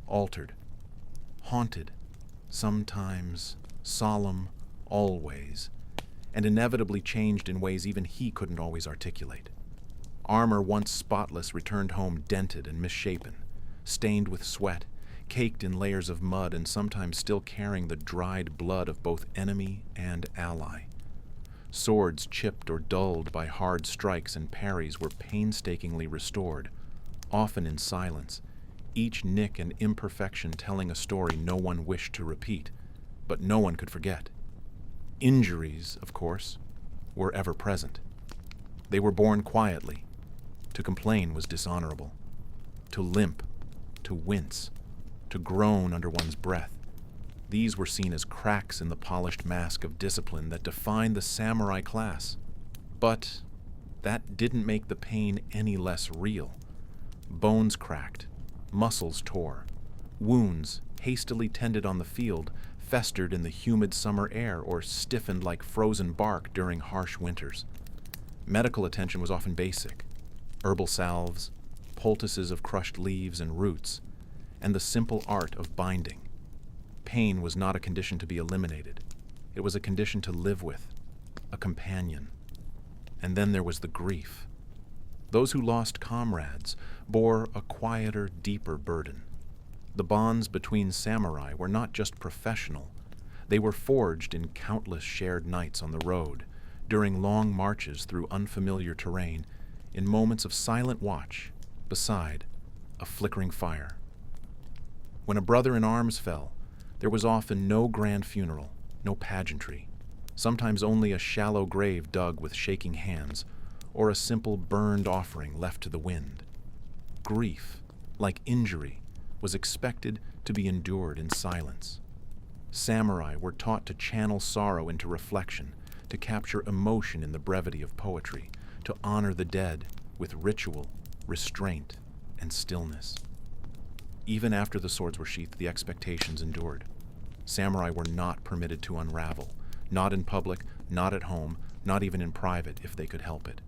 A: altered, haunted, sometimes solemn, always, and inevitably changed in ways even he couldn't always articulate. Armor once spotless returned home dented and misshapen, stained with sweat, caked in layers of mud, and sometimes still carrying the dried blood of both enemy and ally. Swords chipped or dulled by hard strikes and parries were painstakingly restored, often in silence, each nick and imperfection telling a story no one wished to repeat, but no one could forget. Injuries, of course, were ever present. They were borne quietly. To complain was dishonorable. To limp, to wince, to groan under one's breath. These were seen as cracks in the polished mask of discipline that defined the samurai class. But that didn't make the pain any less real. Bones cracked, muscles tore, wounds, hastily tended on the field, festered in the humid summer air or stiffened like frozen bark during harsh winters. Medical attention was often basic: herbal salves, poultices of crushed leaves and roots, and the simple art of binding. Pain was not a condition to be eliminated. It was a condition to live with, a companion. And then there was the grief. Those who lost comrades bore a quieter, deeper burden. The bonds between samurai were not just professional. They were forged in countless shared nights on the road, during long marches through unfamiliar terrain, in moments of silent watch beside a flickering fire. When a brother in arms fell, there was often no grand funeral, no pageantry, sometimes only a shallow grave dug with shaking hands, or a simple burned offering left to the wind. Grief, like injury, was expected to be endured in silence. Samurai were taught to channel sorrow into reflection, to capture emotion in the brevity of poetry, to honor the dead with ritual, restraint, and stillness. Even after the swords were sheathed, the expectations endured. Samurai were not permitted to unravel, not in public, not at home, not even in private if they could help it.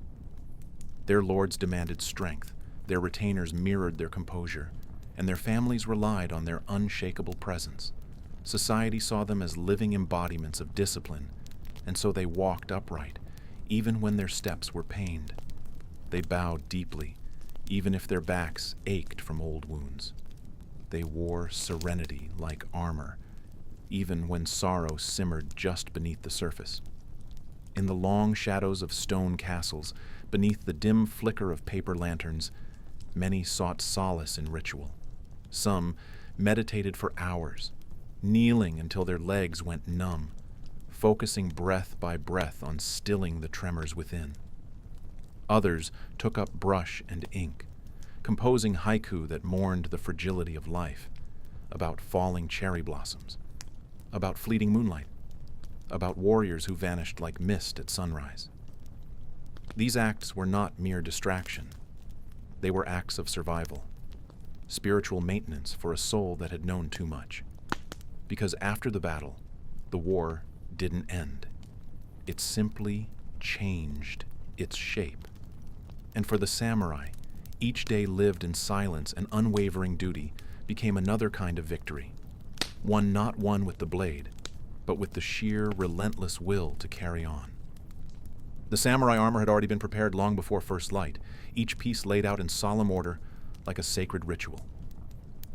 A: Their lords demanded strength, their retainers mirrored their composure, and their families relied on their unshakable presence. Society saw them as living embodiments of discipline, and so they walked upright, even when their steps were pained. They bowed deeply, even if their backs ached from old wounds. They wore serenity like armor, even when sorrow simmered just beneath the surface. In the long shadows of stone castles, beneath the dim flicker of paper lanterns, many sought solace in ritual. Some meditated for hours, kneeling until their legs went numb, focusing breath by breath on stilling the tremors within. Others took up brush and ink, composing haiku that mourned the fragility of life, about falling cherry blossoms, about fleeting moonlight, about warriors who vanished like mist at sunrise. These acts were not mere distraction. They were acts of survival, spiritual maintenance for a soul that had known too much. Because after the battle, the war didn't end. It simply changed its shape. And for the samurai, each day lived in silence and unwavering duty became another kind of victory, one not won with the blade, but with the sheer, relentless will to carry on. The samurai armor had already been prepared long before first light, each piece laid out in solemn order like a sacred ritual.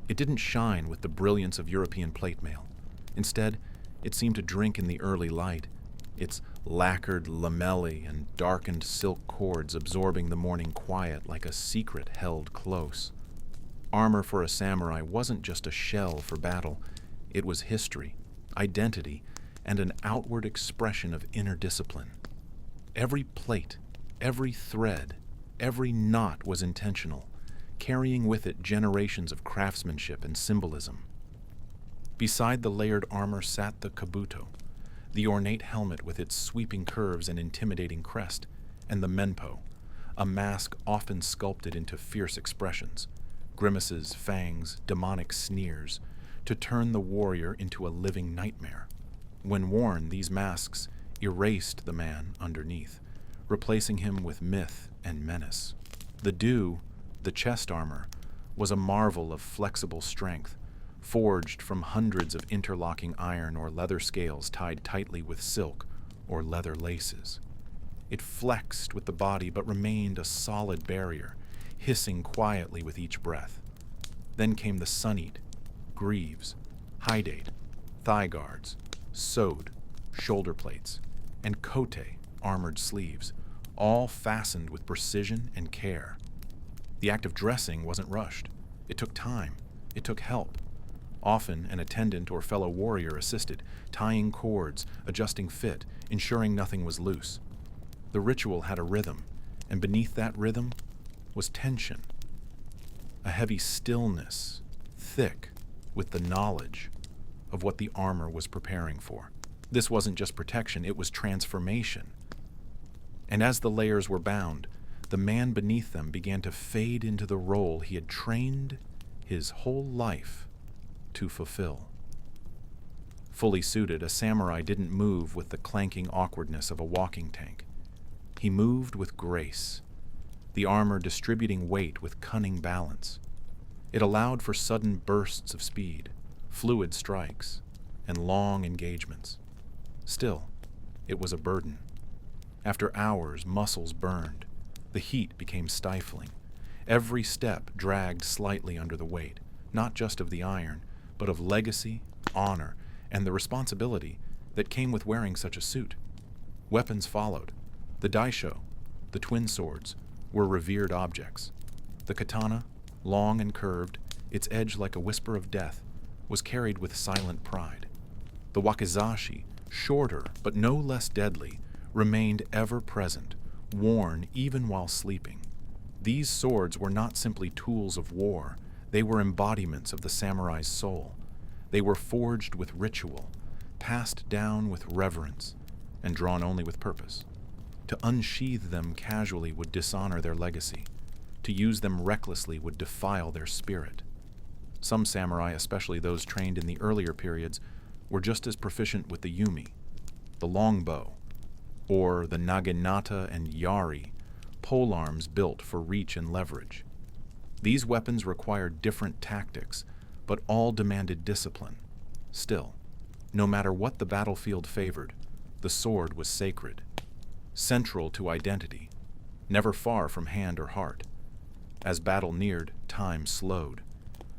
A: It didn't shine with the brilliance of European plate mail. Instead, it seemed to drink in the early light, its lacquered lamellae and darkened silk cords absorbing the morning quiet like a secret held close. Armor for a samurai wasn't just a shell for battle. It was history, identity, and an outward expression of inner discipline. Every plate, every thread, every knot was intentional, carrying with it generations of craftsmanship and symbolism. Beside the layered armor sat the kabuto, the ornate helmet with its sweeping curves and intimidating crest, and the menpo, a mask often sculpted into fierce expressions, grimaces, fangs, demonic sneers, to turn the warrior into a living nightmare. When worn, these masks erased the man underneath, replacing him with myth and menace. The dew, the chest armor, was a marvel of flexible strength, forged from hundreds of interlocking iron or leather scales tied tightly with silk or leather laces. It flexed with the body but remained a solid barrier, hissing quietly with each breath. Then came the suneat, greaves, hydate, thigh guards, soothe, shoulder plates, and kote, armored sleeves, all fastened with precision and care. The act of dressing wasn't rushed. It took time. It took help. Often an attendant or fellow warrior assisted, tying cords, adjusting fit, ensuring nothing was loose. The ritual had a rhythm, and beneath that rhythm was tension. A heavy stillness, thick with the knowledge of what the armor was preparing for. This wasn't just protection, it was transformation. And as the layers were bound, the man beneath them began to fade into the role he had trained his whole life to fulfill. Fully suited, a samurai didn't move with the clanking awkwardness of a walking tank. He moved with grace, the armor distributing weight with cunning balance. It allowed for sudden bursts of speed, fluid strikes, and long engagements. Still, it was a burden. After hours, muscles burned. The heat became stifling. Every step dragged slightly under the weight, not just of the iron, but of legacy, honor, and the responsibility that came with wearing such a suit. Weapons followed. The daisho, the twin swords, were revered objects. The katana, long and curved, its edge like a whisper of death, was carried with silent pride. The wakizashi, shorter but no less deadly, remained ever present, worn even while sleeping. These swords were not simply tools of war, they were embodiments of the samurai's soul. They were forged with ritual, passed down with reverence, and drawn only with purpose. To unsheathe them casually would dishonor their legacy. To use them recklessly would defile their spirit. Some samurai, especially those trained in the earlier periods, were just as proficient with the yumi, the longbow, or the naginata and yari, polearms built for reach and leverage. These weapons required different tactics, but all demanded discipline. Still, no matter what the battlefield favored, the sword was sacred, central to identity, never far from hand or heart. As battle neared, time slowed.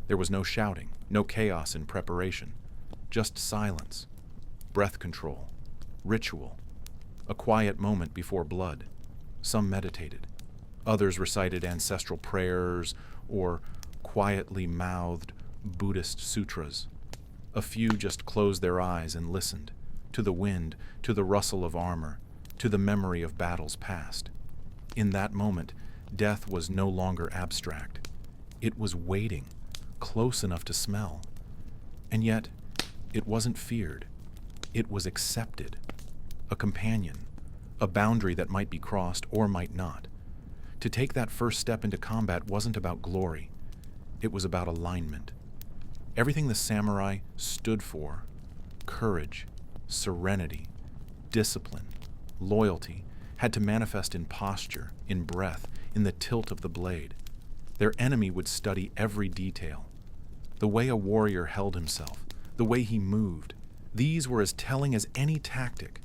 A: There was no shouting, no chaos in preparation, just silence, breath control, ritual, a quiet moment before blood. Some meditated. Others recited ancestral prayers or quietly mouthed Buddhist sutras. A few just closed their eyes and listened, to the wind, to the rustle of armor, to the memory of battles past. In that moment, death was no longer abstract. It was waiting, close enough to smell. And yet, it wasn't feared. It was accepted. A companion, a boundary that might be crossed or might not. To take that first step into combat wasn't about glory. It was about alignment. Everything the samurai stood for, courage, serenity, discipline, loyalty, had to manifest in posture, in breath, in the tilt of the blade. Their enemy would study every detail. The way a warrior held himself, the way he moved, these were as telling as any tactic.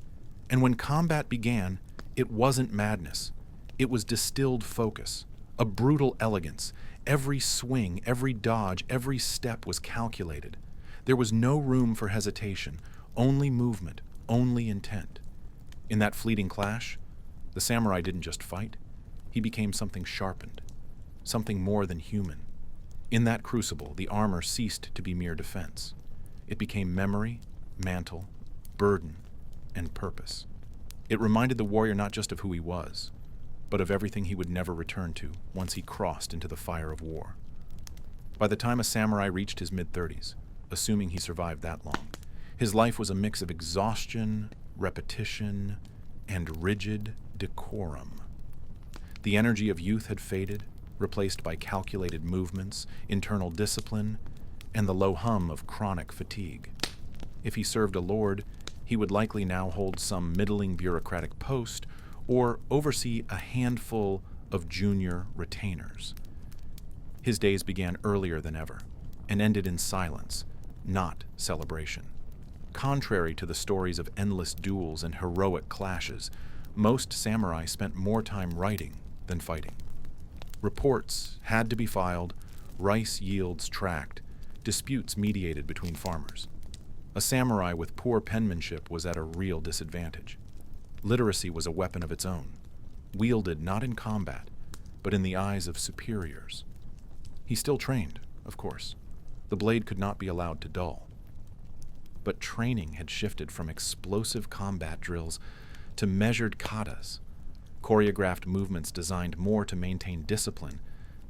A: And when combat began, it wasn't madness. It was distilled focus, a brutal elegance. Every swing, every dodge, every step was calculated. There was no room for hesitation, only movement, only intent. In that fleeting clash, the samurai didn't just fight. He became something sharpened, something more than human. In that crucible, the armor ceased to be mere defense. It became memory, mantle, burden, and purpose. It reminded the warrior not just of who he was, but of everything he would never return to once he crossed into the fire of war. By the time a samurai reached his mid-30s, assuming he survived that long. His life was a mix of exhaustion, repetition, and rigid decorum. The energy of youth had faded, replaced by calculated movements, internal discipline, and the low hum of chronic fatigue. If he served a lord, he would likely now hold some middling bureaucratic post or oversee a handful of junior retainers. His days began earlier than ever and ended in silence, not celebration. Contrary to the stories of endless duels and heroic clashes, most samurai spent more time writing than fighting. Reports had to be filed, rice yields tracked, disputes mediated between farmers. A samurai with poor penmanship was at a real disadvantage. Literacy was a weapon of its own, wielded not in combat, but in the eyes of superiors. He still trained, of course. The blade could not be allowed to dull. But training had shifted from explosive combat drills to measured katas, choreographed movements designed more to maintain discipline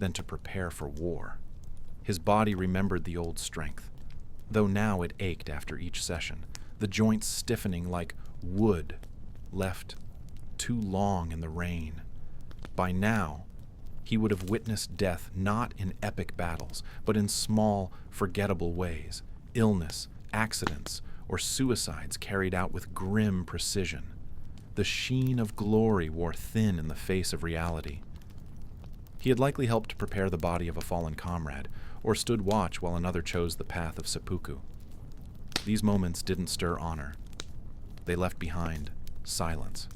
A: than to prepare for war. His body remembered the old strength, though now it ached after each session, the joints stiffening like wood left too long in the rain. By now, he would have witnessed death not in epic battles, but in small, forgettable ways, illness, accidents, or suicides carried out with grim precision. The sheen of glory wore thin in the face of reality. He had likely helped to prepare the body of a fallen comrade, or stood watch while another chose the path of seppuku. These moments didn't stir honor. They left behind silence.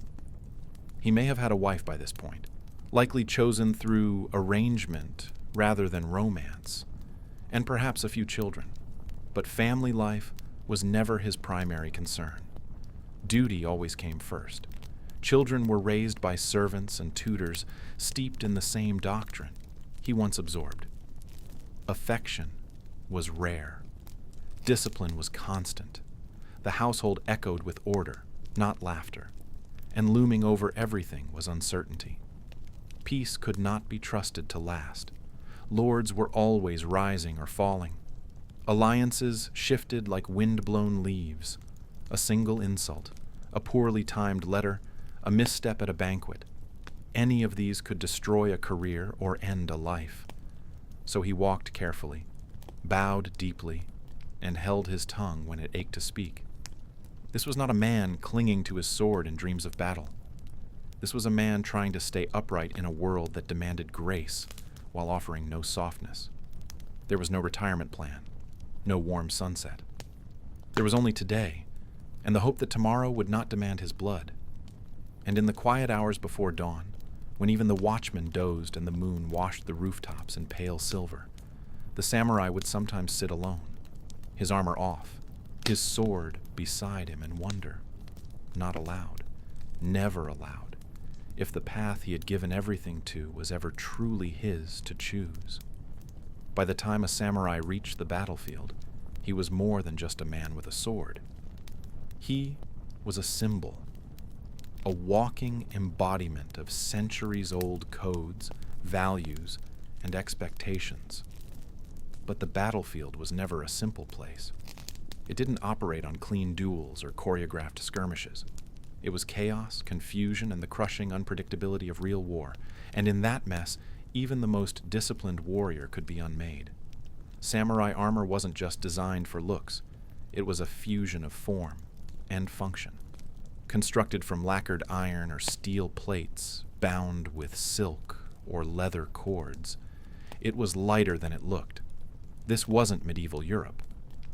A: He may have had a wife by this point, likely chosen through arrangement rather than romance, and perhaps a few children. But family life was never his primary concern. Duty always came first. Children were raised by servants and tutors steeped in the same doctrine he once absorbed. Affection was rare. Discipline was constant. The household echoed with order, not laughter, and looming over everything was uncertainty. Peace could not be trusted to last. Lords were always rising or falling. Alliances shifted like wind-blown leaves. A single insult, a poorly timed letter, a misstep at a banquet. Any of these could destroy a career or end a life. So he walked carefully, bowed deeply, and held his tongue when it ached to speak. This was not a man clinging to his sword in dreams of battle. This was a man trying to stay upright in a world that demanded grace while offering no softness. There was no retirement plan, no warm sunset. There was only today, and the hope that tomorrow would not demand his blood. And in the quiet hours before dawn, when even the watchmen dozed and the moon washed the rooftops in pale silver, the samurai would sometimes sit alone, his armor off, his sword beside him, and wonder, not allowed, never allowed, if the path he had given everything to was ever truly his to choose. By the time a samurai reached the battlefield, he was more than just a man with a sword. He was a symbol, a walking embodiment of centuries-old codes, values, and expectations. But the battlefield was never a simple place. It didn't operate on clean duels or choreographed skirmishes. It was chaos, confusion, and the crushing unpredictability of real war, and in that mess, even the most disciplined warrior could be unmade. Samurai armor wasn't just designed for looks. It was a fusion of form and function, constructed from lacquered iron or steel plates, bound with silk or leather cords. It was lighter than it looked. This wasn't medieval Europe.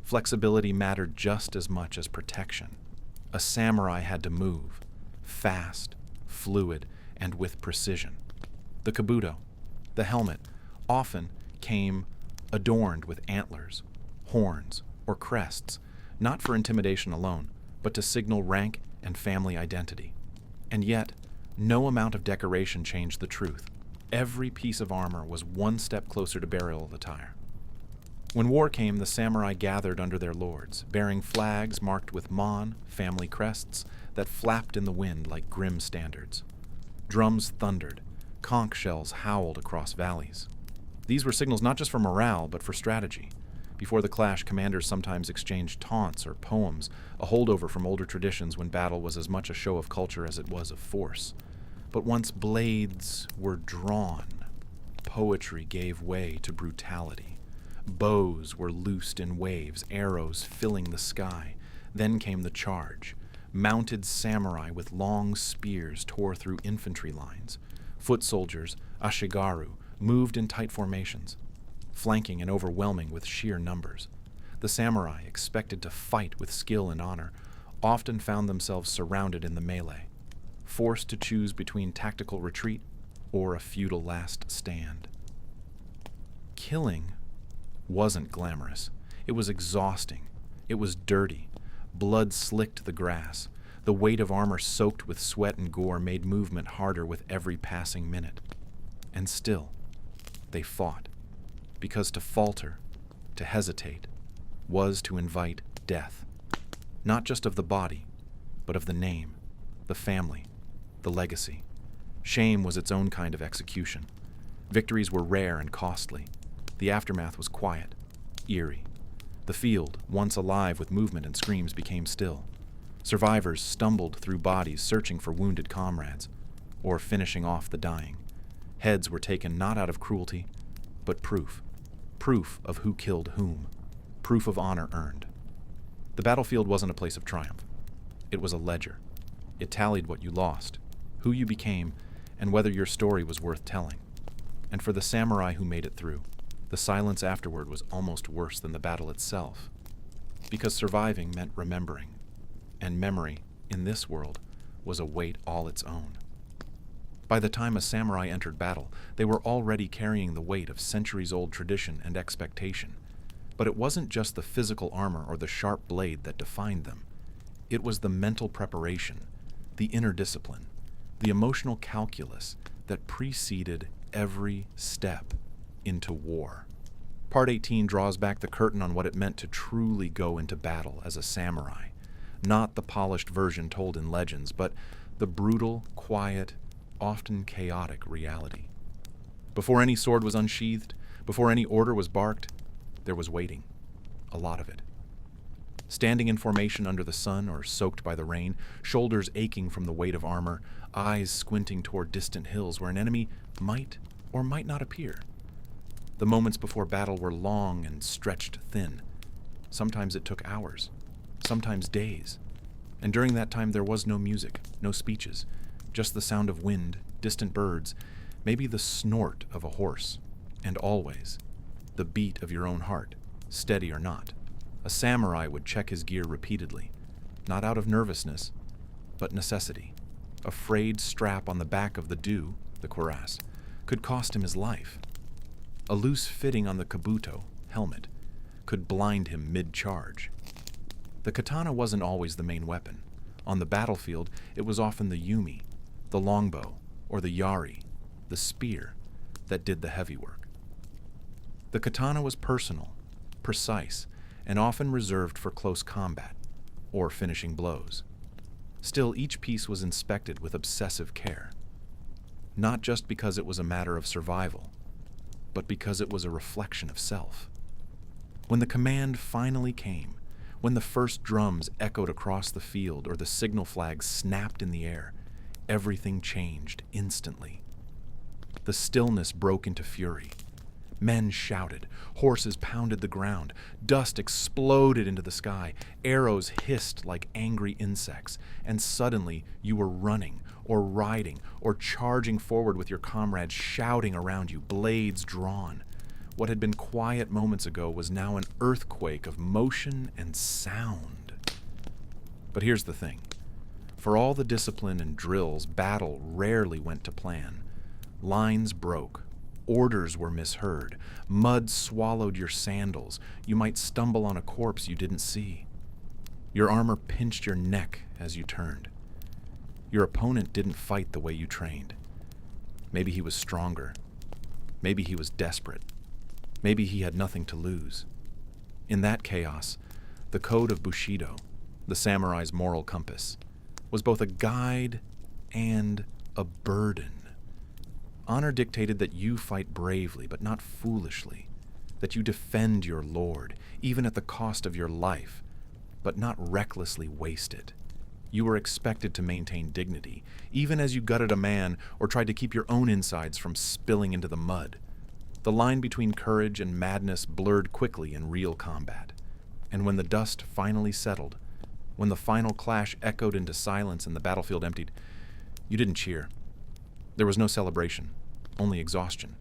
A: Flexibility mattered just as much as protection. A samurai had to move, fast, fluid, and with precision. The kabuto, the helmet, often came adorned with antlers, horns, or crests, not for intimidation alone, but to signal rank and family identity. And yet, no amount of decoration changed the truth. Every piece of armor was one step closer to burial attire. When war came, the samurai gathered under their lords, bearing flags marked with mon, family crests, that flapped in the wind like grim standards. Drums thundered, conch shells howled across valleys. These were signals not just for morale, but for strategy. Before the clash, commanders sometimes exchanged taunts or poems, a holdover from older traditions when battle was as much a show of culture as it was of force. But once blades were drawn, poetry gave way to brutality. Bows were loosed in waves, arrows filling the sky. Then came the charge. Mounted samurai with long spears tore through infantry lines. Foot soldiers, ashigaru, moved in tight formations, flanking and overwhelming with sheer numbers. The samurai, expected to fight with skill and honor, often found themselves surrounded in the melee, forced to choose between tactical retreat or a futile last stand. Killing wasn't glamorous. It was exhausting. It was dirty. Blood slicked the grass. The weight of armor soaked with sweat and gore made movement harder with every passing minute. And still, they fought, because to falter, to hesitate, was to invite death, not just of the body, but of the name, the family, the legacy. Shame was its own kind of execution. Victories were rare and costly. The aftermath was quiet, eerie. The field, once alive with movement and screams, became still. Survivors stumbled through bodies searching for wounded comrades, or finishing off the dying. Heads were taken not out of cruelty, but proof of who killed whom, proof of honor earned. The battlefield wasn't a place of triumph. It was a ledger. It tallied what you lost, who you became, and whether your story was worth telling. And for the samurai who made it through, the silence afterward was almost worse than the battle itself, because surviving meant remembering, and memory, in this world, was a weight all its own. By the time a samurai entered battle, they were already carrying the weight of centuries-old tradition and expectation. But it wasn't just the physical armor or the sharp blade that defined them. It was the mental preparation, the inner discipline, the emotional calculus that preceded every step into war. Part 18 draws back the curtain on what it meant to truly go into battle as a samurai. Not the polished version told in legends, but the brutal, quiet, often chaotic reality. Before any sword was unsheathed, before any order was barked, there was waiting, a lot of it. Standing in formation under the sun or soaked by the rain, shoulders aching from the weight of armor, eyes squinting toward distant hills where an enemy might or might not appear. The moments before battle were long and stretched thin. Sometimes it took hours, sometimes days. And during that time there was no music, no speeches, just the sound of wind, distant birds, maybe the snort of a horse, and always the beat of your own heart, steady or not. A samurai would check his gear repeatedly, not out of nervousness, but necessity. A frayed strap on the back of the do, the cuirass, could cost him his life. A loose fitting on the kabuto, helmet, could blind him mid-charge. The katana wasn't always the main weapon. On the battlefield, it was often the yumi, the longbow, or the yari, the spear, that did the heavy work. The katana was personal, precise, and often reserved for close combat, or finishing blows. Still, each piece was inspected with obsessive care, not just because it was a matter of survival, but because it was a reflection of self. When the command finally came, when the first drums echoed across the field or the signal flags snapped in the air, everything changed instantly. The stillness broke into fury. Men shouted, horses pounded the ground, dust exploded into the sky, arrows hissed like angry insects, and suddenly you were running, or riding, or charging forward with your comrades shouting around you, blades drawn. What had been quiet moments ago was now an earthquake of motion and sound. But here's the thing. For all the discipline and drills, battle rarely went to plan. Lines broke. Orders were misheard. Mud swallowed your sandals. You might stumble on a corpse you didn't see. Your armor pinched your neck as you turned. Your opponent didn't fight the way you trained. Maybe he was stronger. Maybe he was desperate. Maybe he had nothing to lose. In that chaos, the code of Bushido, the samurai's moral compass, was both a guide and a burden. Honor dictated that you fight bravely, but not foolishly. that you defend your lord, even at the cost of your life, but not recklessly waste it. You were expected to maintain dignity, even as you gutted a man or tried to keep your own insides from spilling into the mud. The line between courage and madness blurred quickly in real combat. And when the dust finally settled, when the final clash echoed into silence and the battlefield emptied, you didn't cheer. There was no celebration, only exhaustion,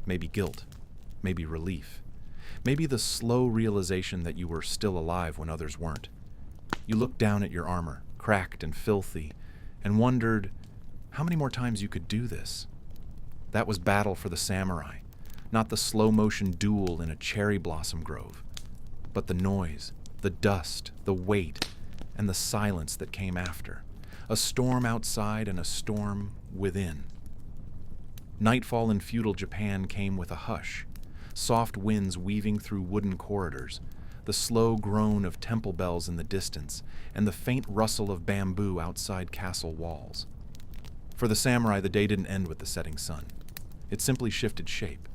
A: maybe guilt, maybe relief, maybe the slow realization that you were still alive when others weren't. You looked down at your armor, cracked and filthy, and wondered how many more times you could do this. That was battle for the samurai, not the slow-motion duel in a cherry blossom grove, but the noise, the dust, the weight, and the silence that came after. A storm outside and a storm within. Nightfall in feudal Japan came with a hush, soft winds weaving through wooden corridors, the slow groan of temple bells in the distance, and the faint rustle of bamboo outside castle walls. For the samurai, the day didn't end with the setting sun. It simply shifted shape.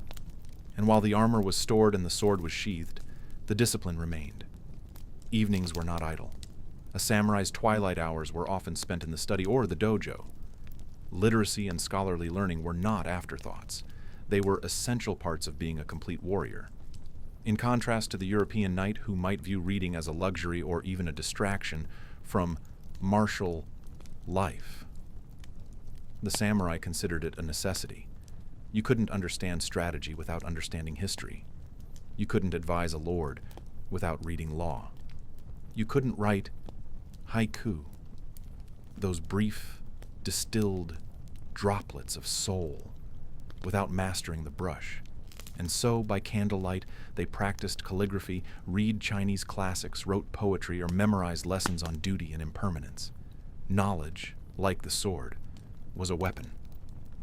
A: And while the armor was stored and the sword was sheathed, the discipline remained. Evenings were not idle. A samurai's twilight hours were often spent in the study or the dojo. Literacy and scholarly learning were not afterthoughts. They were essential parts of being a complete warrior. In contrast to the European knight who might view reading as a luxury or even a distraction from martial life, the samurai considered it a necessity. You couldn't understand strategy without understanding history. You couldn't advise a lord without reading law. You couldn't write haiku, those brief, distilled droplets of soul, without mastering the brush. And so, by candlelight, they practiced calligraphy, read Chinese classics, wrote poetry, or memorized lessons on duty and impermanence. Knowledge, like the sword, was a weapon,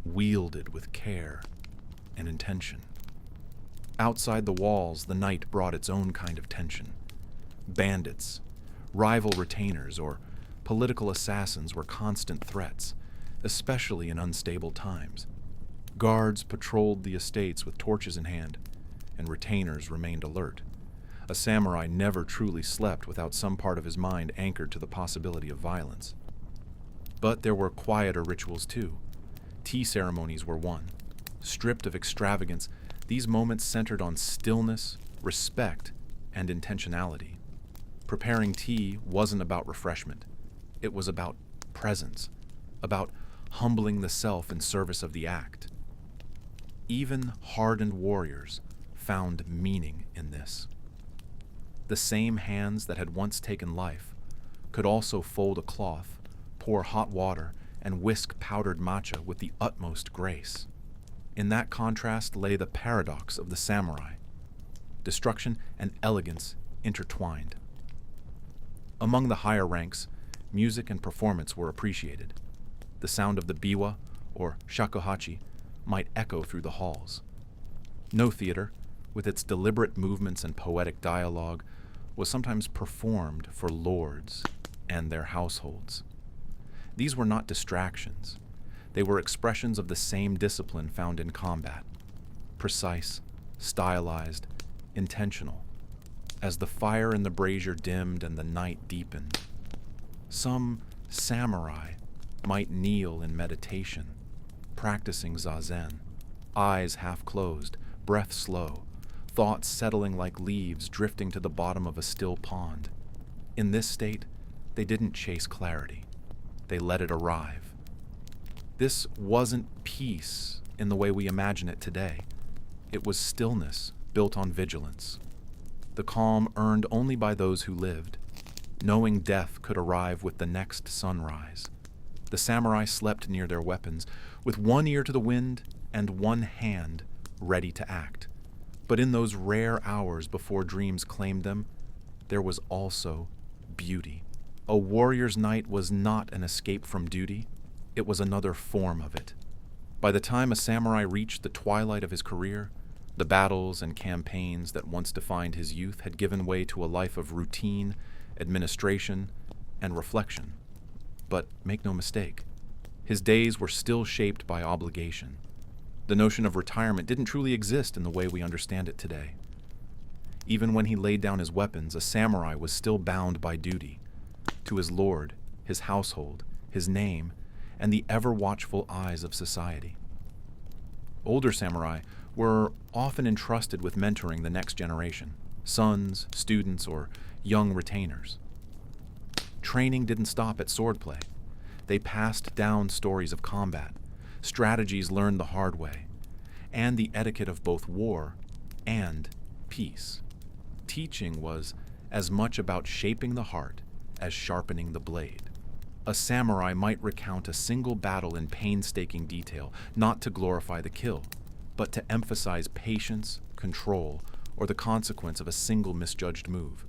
A: wielded with care and intention. Outside the walls, the night brought its own kind of tension. Bandits, rival retainers, or political assassins were constant threats, especially in unstable times. Guards patrolled the estates with torches in hand, and retainers remained alert. A samurai never truly slept without some part of his mind anchored to the possibility of violence. But there were quieter rituals too. Tea ceremonies were one. Stripped of extravagance, these moments centered on stillness, respect, and intentionality. Preparing tea wasn't about refreshment. It was about presence, about humbling the self in service of the act. Even hardened warriors found meaning in this. The same hands that had once taken life could also fold a cloth, pour hot water, and whisk powdered matcha with the utmost grace. In that contrast lay the paradox of the samurai. Destruction and elegance intertwined. Among the higher ranks, music and performance were appreciated. The sound of the biwa, or shakuhachi, might echo through the halls. No theater, with its deliberate movements and poetic dialogue, was sometimes performed for lords and their households. These were not distractions. They were expressions of the same discipline found in combat. Precise, stylized, intentional. As the fire in the brazier dimmed and the night deepened, some samurai might kneel in meditation, practicing zazen, eyes half closed, breath slow, thoughts settling like leaves drifting to the bottom of a still pond. In this state, they didn't chase clarity. They let it arrive. This wasn't peace in the way we imagine it today. It was stillness built on vigilance. The calm earned only by those who lived, knowing death could arrive with the next sunrise. The samurai slept near their weapons, with one ear to the wind and one hand ready to act. But in those rare hours before dreams claimed them, there was also beauty. A warrior's night was not an escape from duty, it was another form of it. By the time a samurai reached the twilight of his career, the battles and campaigns that once defined his youth had given way to a life of routine, administration, and reflection. But make no mistake, his days were still shaped by obligation. The notion of retirement didn't truly exist in the way we understand it today. Even when he laid down his weapons, a samurai was still bound by duty to his lord, his household, his name, and the ever-watchful eyes of society. Older samurai were often entrusted with mentoring the next generation, sons, students, or young retainers. Training didn't stop at swordplay. They passed down stories of combat, strategies learned the hard way, and the etiquette of both war and peace. Teaching was as much about shaping the heart as sharpening the blade. A samurai might recount a single battle in painstaking detail, not to glorify the kill, but to emphasize patience, control, or the consequence of a single misjudged move.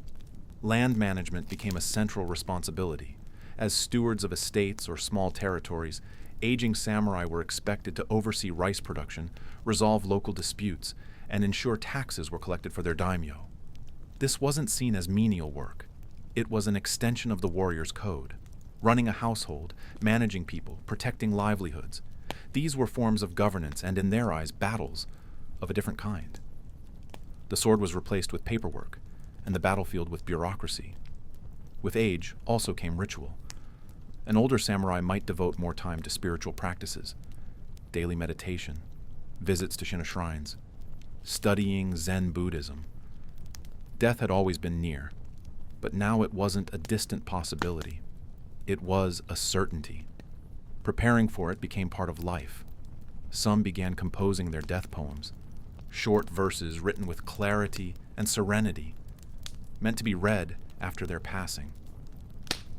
A: Land management became a central responsibility. As stewards of estates or small territories, aging samurai were expected to oversee rice production, resolve local disputes, and ensure taxes were collected for their daimyo. This wasn't seen as menial work. It was an extension of the warrior's code. Running a household, managing people, protecting livelihoods. These were forms of governance and, in their eyes, battles of a different kind. The sword was replaced with paperwork, and the battlefield with bureaucracy. With age also came ritual. An older samurai might devote more time to spiritual practices, daily meditation, visits to Shinto shrines, studying Zen Buddhism. Death had always been near, but now it wasn't a distant possibility. It was a certainty. Preparing for it became part of life. Some began composing their death poems, short verses written with clarity and serenity, meant to be read after their passing.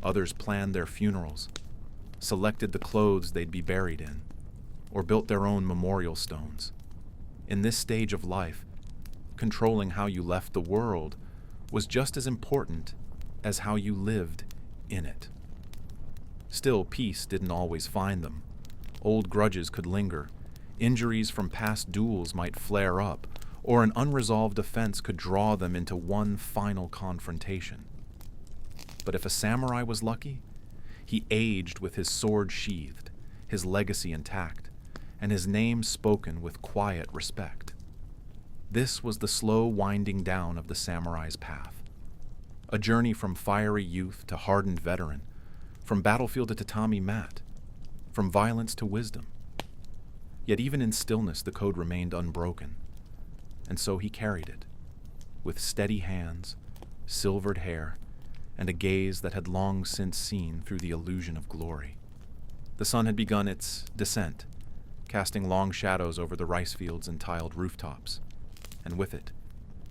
A: Others planned their funerals, selected the clothes they'd be buried in, or built their own memorial stones. In this stage of life, controlling how you left the world was just as important as how you lived in it. Still, peace didn't always find them. Old grudges could linger, injuries from past duels might flare up, or an unresolved offense could draw them into one final confrontation. But if a samurai was lucky, he aged with his sword sheathed, his legacy intact, and his name spoken with quiet respect. This was the slow winding down of the samurai's path. A journey from fiery youth to hardened veteran, from battlefield to tatami mat, from violence to wisdom. Yet even in stillness the code remained unbroken, and so he carried it, with steady hands, silvered hair, and a gaze that had long since seen through the illusion of glory. The sun had begun its descent, casting long shadows over the rice fields and tiled rooftops, and with it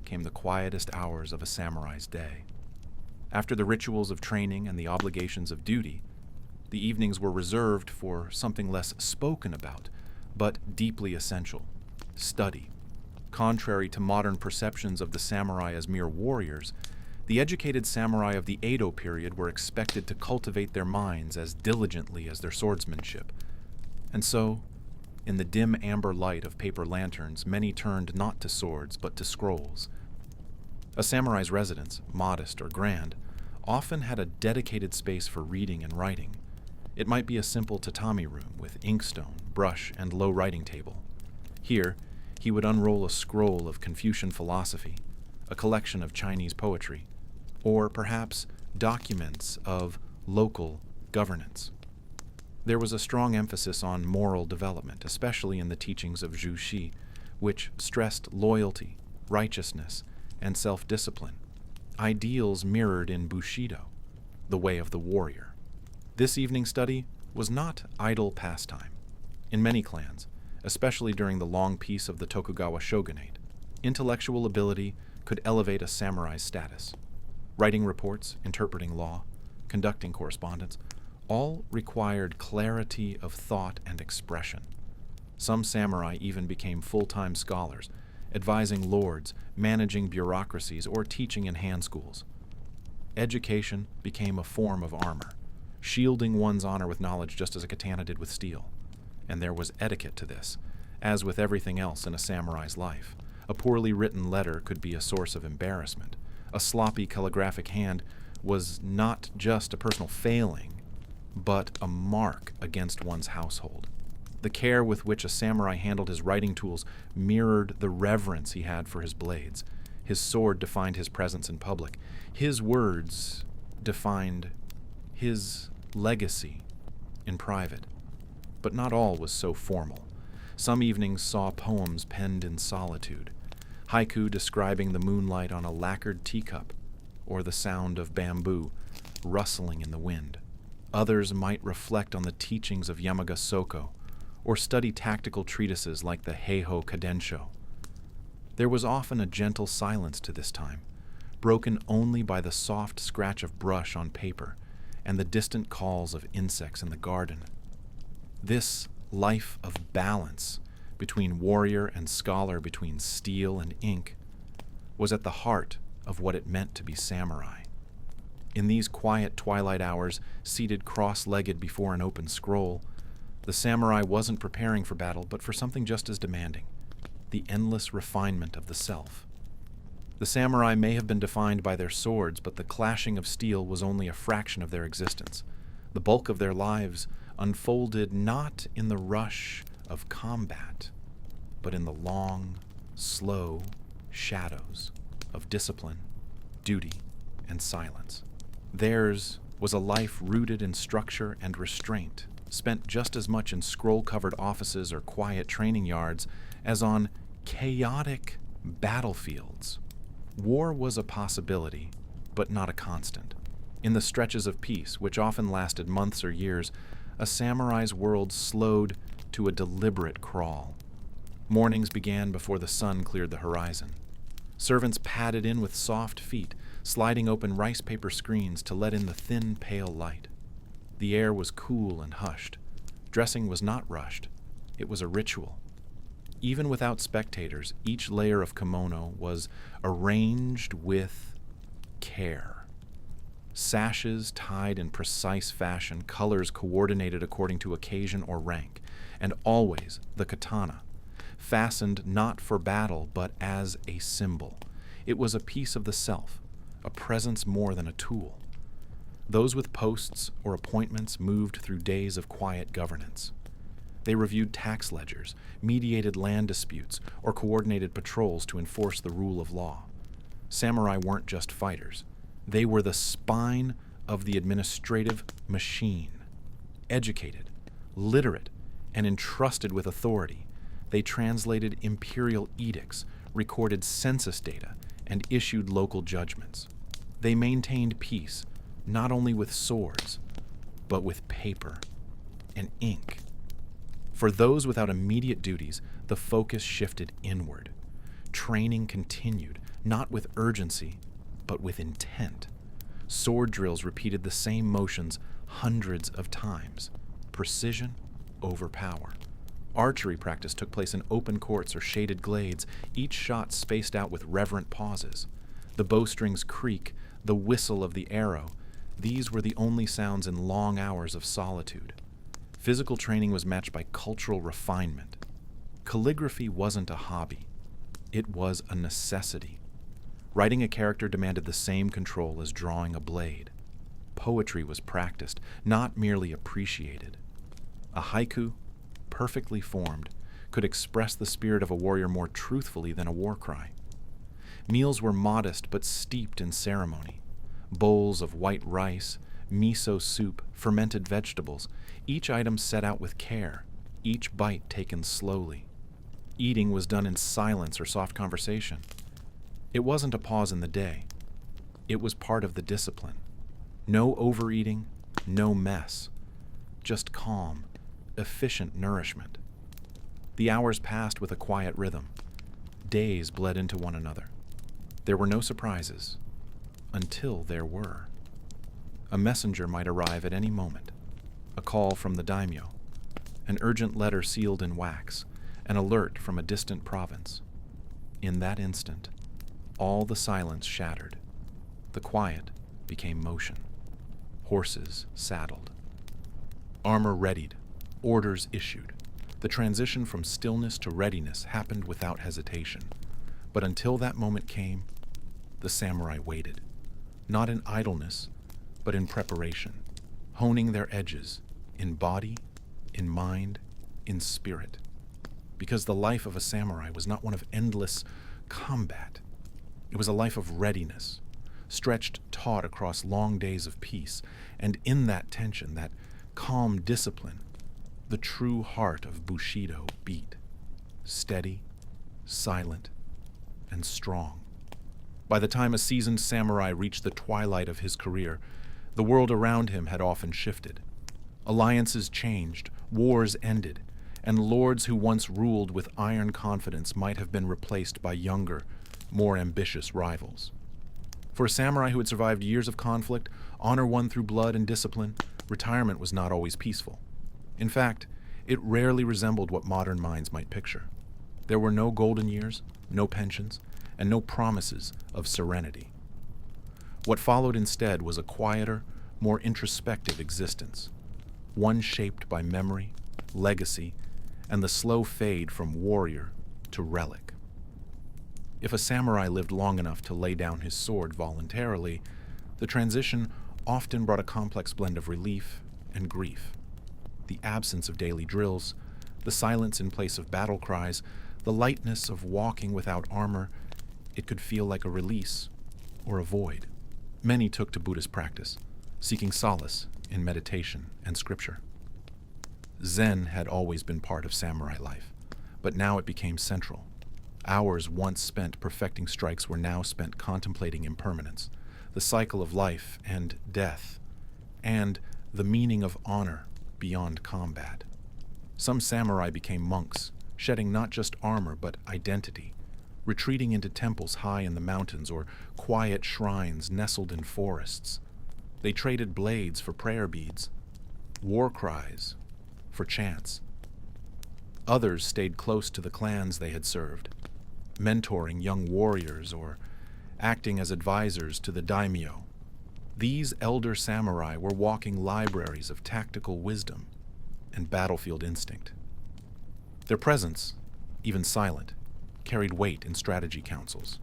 A: came the quietest hours of a samurai's day. After the rituals of training and the obligations of duty, the evenings were reserved for something less spoken about, but deeply essential: study. Contrary to modern perceptions of the samurai as mere warriors, the educated samurai of the Edo period were expected to cultivate their minds as diligently as their swordsmanship. And so, in the dim amber light of paper lanterns, many turned not to swords but to scrolls. A samurai's residence, modest or grand, often had a dedicated space for reading and writing. It might be a simple tatami room with inkstone, brush, and low writing table. Here, he would unroll a scroll of Confucian philosophy, a collection of Chinese poetry, or perhaps documents of local governance. There was a strong emphasis on moral development, especially in the teachings of Zhu Xi, which stressed loyalty, righteousness, and self-discipline, ideals mirrored in Bushido, the way of the warrior. This evening study was not idle pastime. In many clans, especially during the long peace of the Tokugawa shogunate, intellectual ability could elevate a samurai's status. Writing reports, interpreting law, conducting correspondence, all required clarity of thought and expression. Some samurai even became full-time scholars, advising lords, managing bureaucracies, or teaching in hand schools. Education became a form of armor, shielding one's honor with knowledge just as a katana did with steel. And there was etiquette to this, as with everything else in a samurai's life. A poorly written letter could be a source of embarrassment. A sloppy calligraphic hand was not just a personal failing, but a mark against one's household. The care with which a samurai handled his writing tools mirrored the reverence he had for his blades. His sword defined his presence in public. His words defined his legacy in private. But not all was so formal. Some evenings saw poems penned in solitude, haiku describing the moonlight on a lacquered teacup or the sound of bamboo rustling in the wind. Others might reflect on the teachings of Yamaga Soko or study tactical treatises like the Heiho Kadensho. There was often a gentle silence to this time, broken only by the soft scratch of brush on paper and the distant calls of insects in the garden. This life of balance between warrior and scholar, between steel and ink, was at the heart of what it meant to be samurai. In these quiet twilight hours, seated cross-legged before an open scroll, the samurai wasn't preparing for battle, but for something just as demanding: the endless refinement of the self. The samurai may have been defined by their swords, but the clashing of steel was only a fraction of their existence. The bulk of their lives unfolded not in the rush of combat, but in the long, slow shadows of discipline, duty, and silence. Theirs was a life rooted in structure and restraint, spent just as much in scroll-covered offices or quiet training yards as on chaotic battlefields. War was a possibility, but not a constant. In the stretches of peace, which often lasted months or years, a samurai's world slowed to a deliberate crawl. Mornings began before the sun cleared the horizon. Servants padded in with soft feet, sliding open rice paper screens to let in the thin, pale light. The air was cool and hushed. Dressing was not rushed. It was a ritual. Even without spectators, each layer of kimono was arranged with care. Sashes tied in precise fashion, colors coordinated according to occasion or rank, and always the katana, fastened not for battle but as a symbol. It was a piece of the self, a presence more than a tool. Those with posts or appointments moved through days of quiet governance. They reviewed tax ledgers, mediated land disputes, or coordinated patrols to enforce the rule of law. Samurai weren't just fighters. They were the spine of the administrative machine. Educated, literate, and entrusted with authority, they translated imperial edicts, recorded census data, and issued local judgments. They maintained peace, not only with swords, but with paper and ink. For those without immediate duties, the focus shifted inward. Training continued, not with urgency, but with intent. Sword drills repeated the same motions hundreds of times. Precision over power. Archery practice took place in open courts or shaded glades, each shot spaced out with reverent pauses. The bowstrings creak, the whistle of the arrow. These were the only sounds in long hours of solitude. Physical training was matched by cultural refinement. Calligraphy wasn't a hobby. It was a necessity. Writing a character demanded the same control as drawing a blade. Poetry was practiced, not merely appreciated. A haiku, perfectly formed, could express the spirit of a warrior more truthfully than a war cry. Meals were modest but steeped in ceremony. Bowls of white rice, miso soup, fermented vegetables, each item set out with care, each bite taken slowly. Eating was done in silence or soft conversation. It wasn't a pause in the day. It was part of the discipline. No overeating, no mess. Just calm, efficient nourishment. The hours passed with a quiet rhythm. Days bled into one another. There were no surprises, until there were. A messenger might arrive at any moment. A call from the daimyo. An urgent letter sealed in wax. An alert from a distant province. In that instant, all the silence shattered. The quiet became motion. Horses saddled. Armor readied. Orders issued. The transition from stillness to readiness happened without hesitation. But until that moment came, the samurai waited. Not in idleness, but in preparation, honing their edges, in body, in mind, in spirit. Because the life of a samurai was not one of endless combat. It was a life of readiness, stretched taut across long days of peace, and in that tension, that calm discipline, the true heart of Bushido beat, steady, silent, and strong. By the time a seasoned samurai reached the twilight of his career, the world around him had often shifted. Alliances changed, wars ended, and lords who once ruled with iron confidence might have been replaced by younger, more ambitious rivals. For a samurai who had survived years of conflict, honor won through blood and discipline, retirement was not always peaceful. In fact, it rarely resembled what modern minds might picture. There were no golden years, no pensions, and no promises of serenity. What followed instead was a quieter, more introspective existence, one shaped by memory, legacy, and the slow fade from warrior to relic. If a samurai lived long enough to lay down his sword voluntarily, the transition often brought a complex blend of relief and grief. The absence of daily drills, the silence in place of battle cries, the lightness of walking without armor, it could feel like a release or a void. Many took to Buddhist practice, seeking solace in meditation and scripture. Zen had always been part of samurai life, but now it became central. Hours once spent perfecting strikes were now spent contemplating impermanence, the cycle of life and death, and the meaning of honor beyond combat. Some samurai became monks, shedding not just armor but identity, retreating into temples high in the mountains or quiet shrines nestled in forests. They traded blades for prayer beads, war cries for chants. Others stayed close to the clans they had served, mentoring young warriors or acting as advisors to the daimyo. These elder samurai were walking libraries of tactical wisdom and battlefield instinct. Their presence, even silent, carried weight in strategy councils.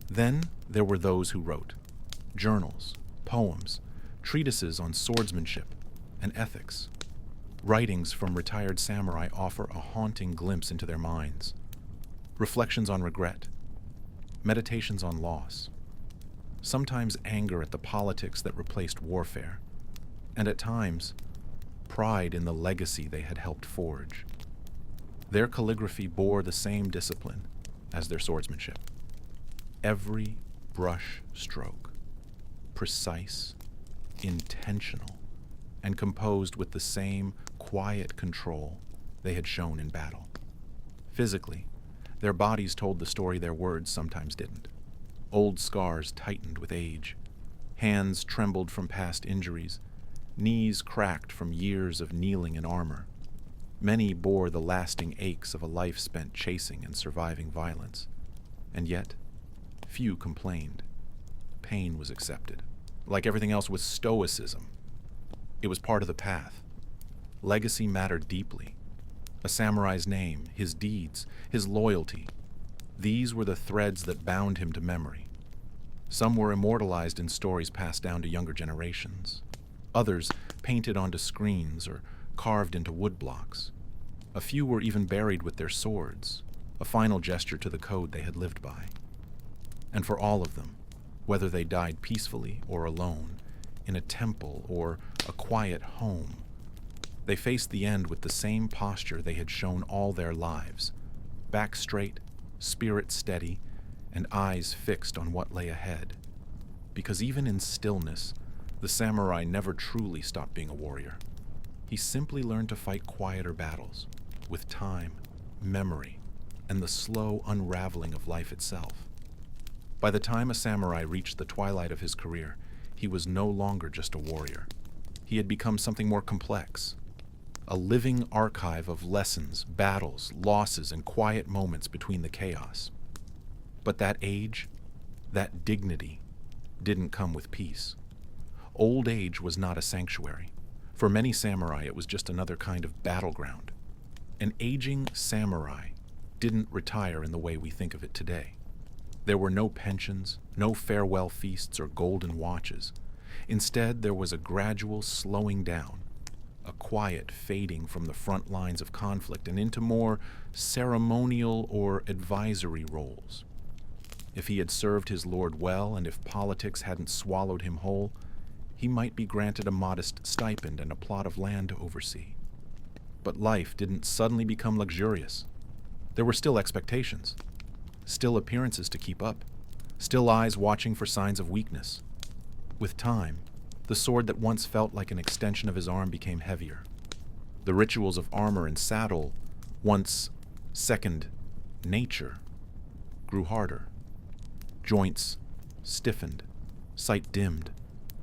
A: Then there were those who wrote journals, poems, treatises on swordsmanship and ethics. Writings from retired samurai offer a haunting glimpse into their minds. Reflections on regret, meditations on loss, sometimes anger at the politics that replaced warfare, and at times, pride in the legacy they had helped forge. Their calligraphy bore the same discipline as their swordsmanship. Every brush stroke, precise, intentional, and composed with the same quiet control they had shown in battle. Physically, their bodies told the story their words sometimes didn't. Old scars tightened with age. Hands trembled from past injuries. Knees cracked from years of kneeling in armor. Many bore the lasting aches of a life spent chasing and surviving violence. And yet, few complained. Pain was accepted. Like everything else with stoicism. It was part of the path. Legacy mattered deeply. A samurai's name, his deeds, his loyalty. These were the threads that bound him to memory. Some were immortalized in stories passed down to younger generations. Others painted onto screens or carved into wood blocks. A few were even buried with their swords, a final gesture to the code they had lived by. And for all of them, whether they died peacefully or alone, in a temple or a quiet home, they faced the end with the same posture they had shown all their lives, back straight, spirit steady, and eyes fixed on what lay ahead. Because even in stillness, the samurai never truly stopped being a warrior. He simply learned to fight quieter battles, with time, memory, and the slow unraveling of life itself. By the time a samurai reached the twilight of his career, he was no longer just a warrior. He had become something more complex, a living archive of lessons, battles, losses, and quiet moments between the chaos. But that age, that dignity, didn't come with peace. Old age was not a sanctuary. For many samurai, it was just another kind of battleground. An aging samurai didn't retire in the way we think of it today. There were no pensions, no farewell feasts or golden watches. Instead, there was a gradual slowing down, a quiet fading from the front lines of conflict and into more ceremonial or advisory roles. If he had served his lord well, and if politics hadn't swallowed him whole, he might be granted a modest stipend and a plot of land to oversee. But life didn't suddenly become luxurious. There were still expectations, still appearances to keep up, still eyes watching for signs of weakness. With time, the sword that once felt like an extension of his arm became heavier. The rituals of armor and saddle, once second nature, grew harder. Joints stiffened, sight dimmed,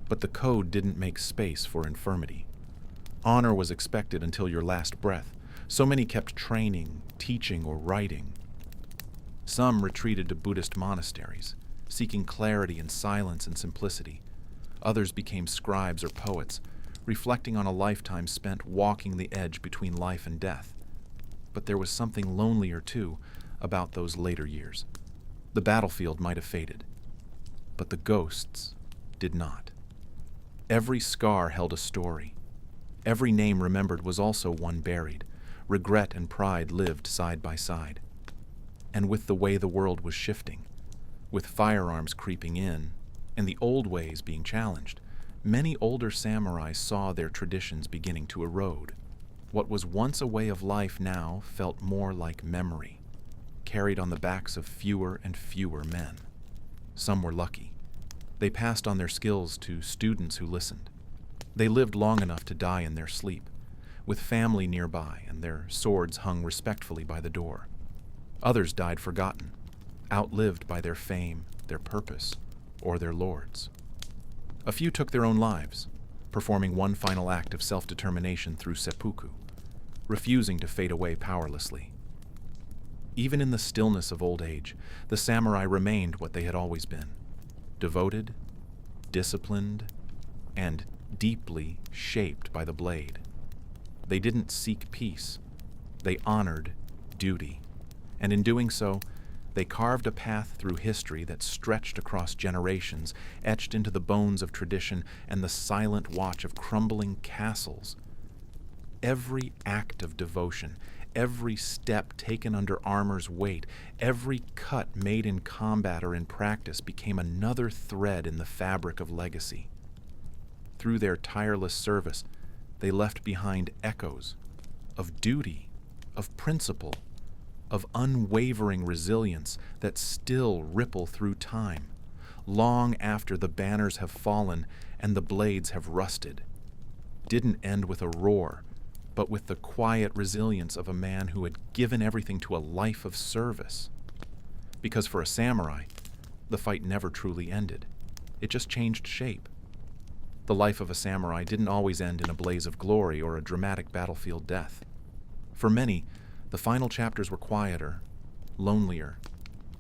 A: but the code didn't make space for infirmity. Honor was expected until your last breath. So many kept training, teaching, or writing. Some retreated to Buddhist monasteries, seeking clarity in silence and simplicity. Others became scribes or poets, reflecting on a lifetime spent walking the edge between life and death. But there was something lonelier, too, about those later years. The battlefield might have faded, but the ghosts did not. Every scar held a story. Every name remembered was also one buried. Regret and pride lived side by side. And with the way the world was shifting, with firearms creeping in, and the old ways being challenged, many older samurai saw their traditions beginning to erode. What was once a way of life now felt more like memory, carried on the backs of fewer and fewer men. Some were lucky. They passed on their skills to students who listened. They lived long enough to die in their sleep, with family nearby and their swords hung respectfully by the door. Others died forgotten, outlived by their fame, their purpose, or their lords. A few took their own lives, performing one final act of self-determination through seppuku, refusing to fade away powerlessly. Even in the stillness of old age, the samurai remained what they had always been: devoted, disciplined, and deeply shaped by the blade. They didn't seek peace, they honored duty, and in doing so, they carved a path through history that stretched across generations, etched into the bones of tradition and the silent watch of crumbling castles. Every act of devotion, every step taken under armor's weight, every cut made in combat or in practice became another thread in the fabric of legacy. Through their tireless service, they left behind echoes of duty, of principle, of unwavering resilience that still ripple through time, long after the banners have fallen and the blades have rusted. Didn't end with a roar, but with the quiet resilience of a man who had given everything to a life of service. Because for a samurai, the fight never truly ended. It just changed shape. The life of a samurai didn't always end in a blaze of glory or a dramatic battlefield death. For many, the final chapters were quieter, lonelier,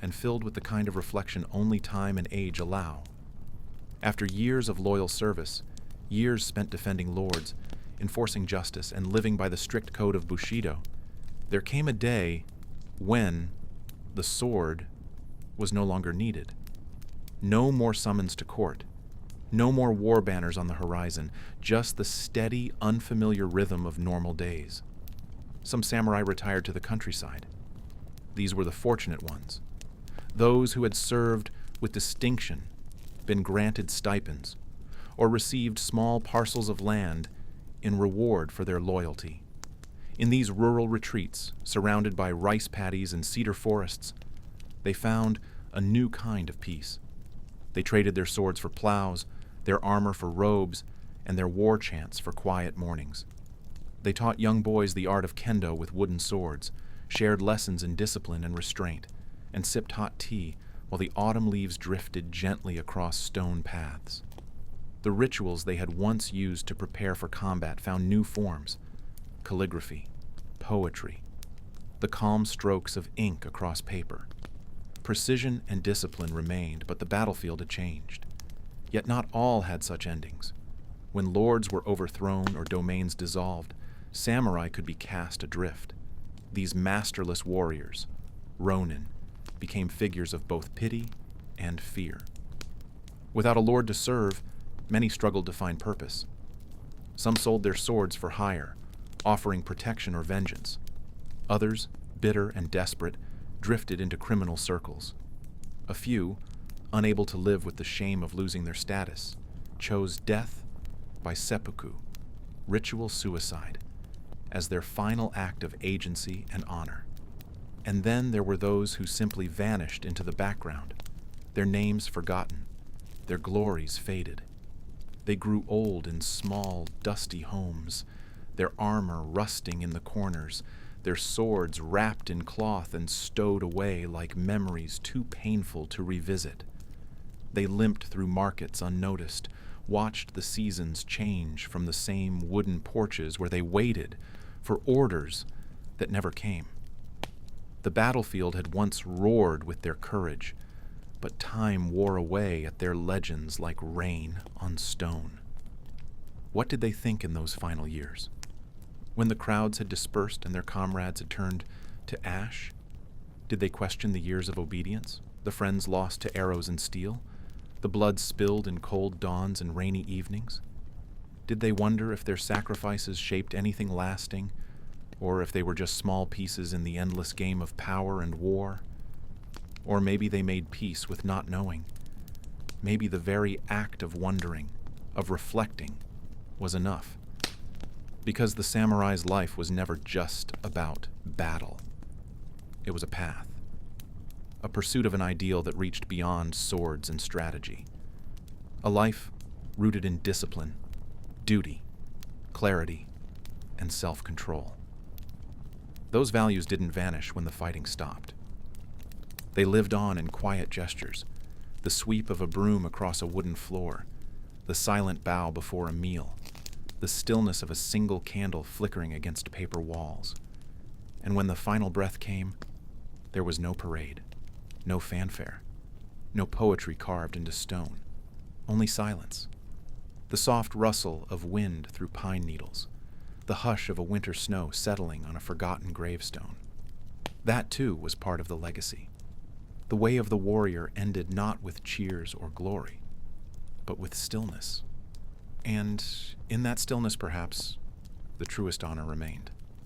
A: and filled with the kind of reflection only time and age allow. After years of loyal service, years spent defending lords, enforcing justice, and living by the strict code of Bushido, there came a day when the sword was no longer needed. No more summons to court. No more war banners on the horizon, just the steady, unfamiliar rhythm of normal days. Some samurai retired to the countryside. These were the fortunate ones, those who had served with distinction, been granted stipends, or received small parcels of land in reward for their loyalty. In these rural retreats, surrounded by rice paddies and cedar forests, they found a new kind of peace. They traded their swords for plows, their armor for robes, and their war chants for quiet mornings. They taught young boys the art of kendo with wooden swords, shared lessons in discipline and restraint, and sipped hot tea while the autumn leaves drifted gently across stone paths. The rituals they had once used to prepare for combat found new forms: calligraphy, poetry, the calm strokes of ink across paper. Precision and discipline remained, but the battlefield had changed. Yet not all had such endings. When lords were overthrown or domains dissolved, samurai could be cast adrift. These masterless warriors, ronin, became figures of both pity and fear. Without a lord to serve, many struggled to find purpose. Some sold their swords for hire, offering protection or vengeance. Others, bitter and desperate, drifted into criminal circles. A few, unable to live with the shame of losing their status, chose death by seppuku, ritual suicide, as their final act of agency and honor. And then there were those who simply vanished into the background, their names forgotten, their glories faded. They grew old in small, dusty homes, their armor rusting in the corners, their swords wrapped in cloth and stowed away like memories too painful to revisit. They limped through markets unnoticed, watched the seasons change from the same wooden porches where they waited for orders that never came. The battlefield had once roared with their courage, but time wore away at their legends like rain on stone. What did they think in those final years? When the crowds had dispersed and their comrades had turned to ash, did they question the years of obedience, the friends lost to arrows and steel, the blood spilled in cold dawns and rainy evenings? Did they wonder if their sacrifices shaped anything lasting, or if they were just small pieces in the endless game of power and war? Or maybe they made peace with not knowing. Maybe the very act of wondering, of reflecting, was enough. Because the samurai's life was never just about battle. It was a path, a pursuit of an ideal that reached beyond swords and strategy. A life rooted in discipline, duty, clarity, and self-control. Those values didn't vanish when the fighting stopped. They lived on in quiet gestures, the sweep of a broom across a wooden floor, the silent bow before a meal, the stillness of a single candle flickering against paper walls. And when the final breath came, there was no parade, no fanfare, no poetry carved into stone, only silence, the soft rustle of wind through pine needles, the hush of a winter snow settling on a forgotten gravestone. That, too, was part of the legacy. The way of the warrior ended not with cheers or glory, but with stillness. And in that stillness, perhaps, the truest honor remained.